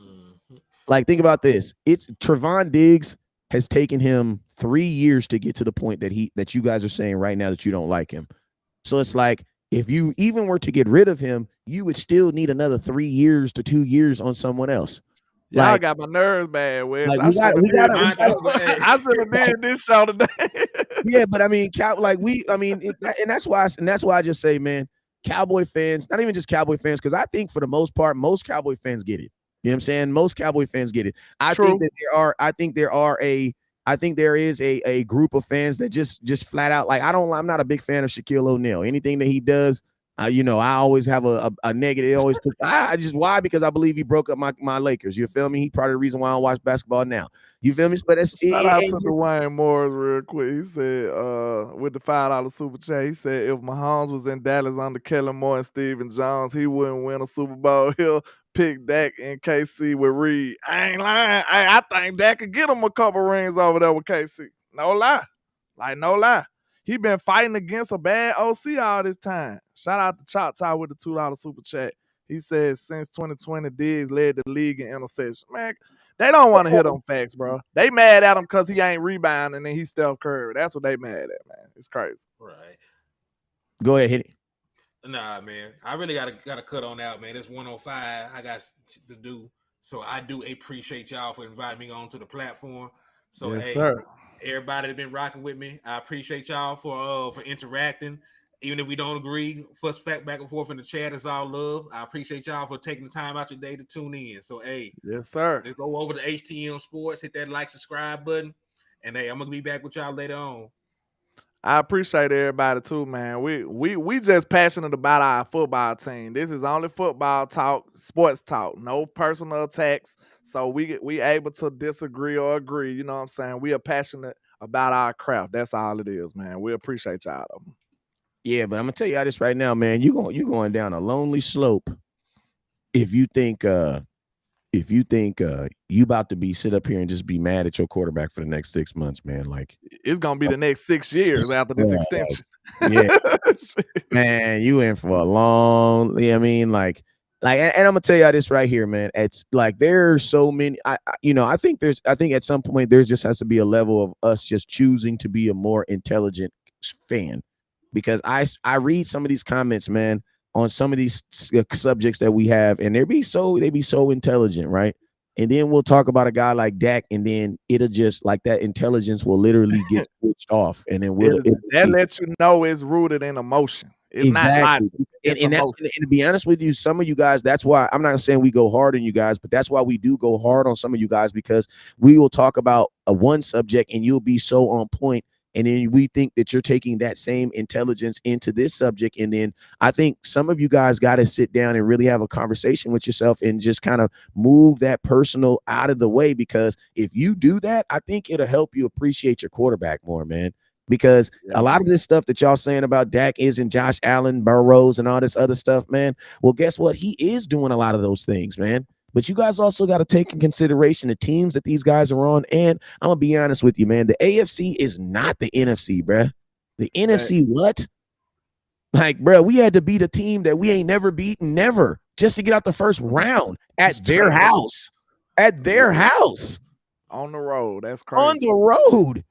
Mm-hmm. Like, think about this. It's Trayvon Diggs has taken him 3 years to get to the point that you guys are saying right now that you don't like him. So it's like, if you even were to get rid of him, you would still need another 3 years to 2 years on someone else. Y'all got my nerves bad, Wes. Like, I should have did this show today. Yeah, but I mean, and that's why I just say, man, Cowboy fans, not even just Cowboy fans, because I think for the most part, most Cowboy fans get it. You know what I'm saying? Most Cowboy fans get it. I think there is a group of fans that just flat out, like, I'm not a big fan of Shaquille O'Neal. Anything that he does, I always have a negative. Always why? Because I believe he broke up my Lakers. You feel me? He part of the reason why I don't watch basketball now. You feel me? But that's shout out to Dwayne Morris real quick. He said, with the $5 super chat, he said if Mahomes was in Dallas under Kellen Moore and Steven Jones, he wouldn't win a Super Bowl. He'll pick Dak in KC with Reed. I ain't lying. I think Dak could get him a couple rings over there with KC. No lie. No lie. He been fighting against a bad OC all this time. Shout out to Choctaw with the $2 super chat. He says since 2020, Diggs led the league in interceptions. Man, they don't want to hear them facts, bro. They mad at him because he ain't rebounding and he's Steph Curry. That's what they mad at, man. It's crazy. Right. Go ahead, hit it. Nah, man. I really gotta cut on out, man. It's 105. I got shit to do. So I do appreciate y'all for inviting me onto the platform. So yes, sir. Everybody that's been rocking with me, I appreciate y'all for interacting. Even if we don't agree, fuss fact back and forth in the chat is all love. I appreciate y'all for taking the time out your day to tune in. So, yes, sir. Let's go over to HTM Sports, hit that like, subscribe button, and I'm gonna be back with y'all later on. I appreciate everybody too, man. We just passionate about our football team. This is only football talk, sports talk, no personal attacks. So we able to disagree or agree. You know what I'm saying? We are passionate about our craft. That's all it is, man. We appreciate y'all. Yeah, but I'm gonna tell y'all this right now, man. You going down a lonely slope if you think you about to be sit up here and just be mad at your quarterback for the next 6 months, man. Like it's gonna be the next 6 years after this extension. Yeah, man, you in for a long. I mean, like, and I'm gonna tell y'all this right here, man. It's like there's so many. I think at some point there just has to be a level of us just choosing to be a more intelligent fan, because I read some of these comments, man, on some of these subjects that we have, and they be so intelligent, right? And then we'll talk about a guy like Dak, and then it'll just like that intelligence will literally get switched off, and then that lets you know it's rooted in emotion. It's exactly. not logic. It's and to be honest with you, some of you guys, that's why I'm not saying we go hard on you guys, but that's why we do go hard on some of you guys, because we will talk about one subject and you'll be so on point. And then we think that you're taking that same intelligence into this subject. And then I think some of you guys got to sit down and really have a conversation with yourself and just kind of move that personal out of the way. Because if you do that, I think it'll help you appreciate your quarterback more, man. Because a lot of this stuff that y'all saying about Dak isn't Josh Allen, Burrows, and all this other stuff, man. Well, guess what? He is doing a lot of those things, man. But you guys also got to take in consideration the teams that these guys are on. And I'm going to be honest with you, man. The AFC is not the NFC, bruh. The NFC, what? Like, bruh, we had to beat a team that we ain't never beaten, never, just to get out the first round at their house. At their house. On the road. That's crazy. On the road.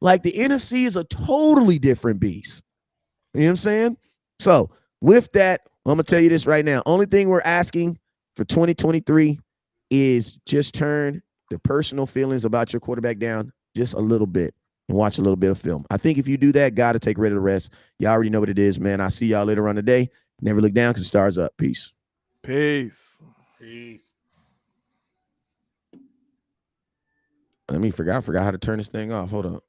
Like, the NFC is a totally different beast. You know what I'm saying? So, with that, I'm going to tell you this right now. Only thing we're asking for 2023 is just turn the personal feelings about your quarterback down just a little bit and watch a little bit of film. I think if you do that, got to take rid of the rest. Y'all already know what it is, man. I'll see y'all later on today. Never look down because the stars up. Peace. Peace. I forgot how to turn this thing off. Hold on.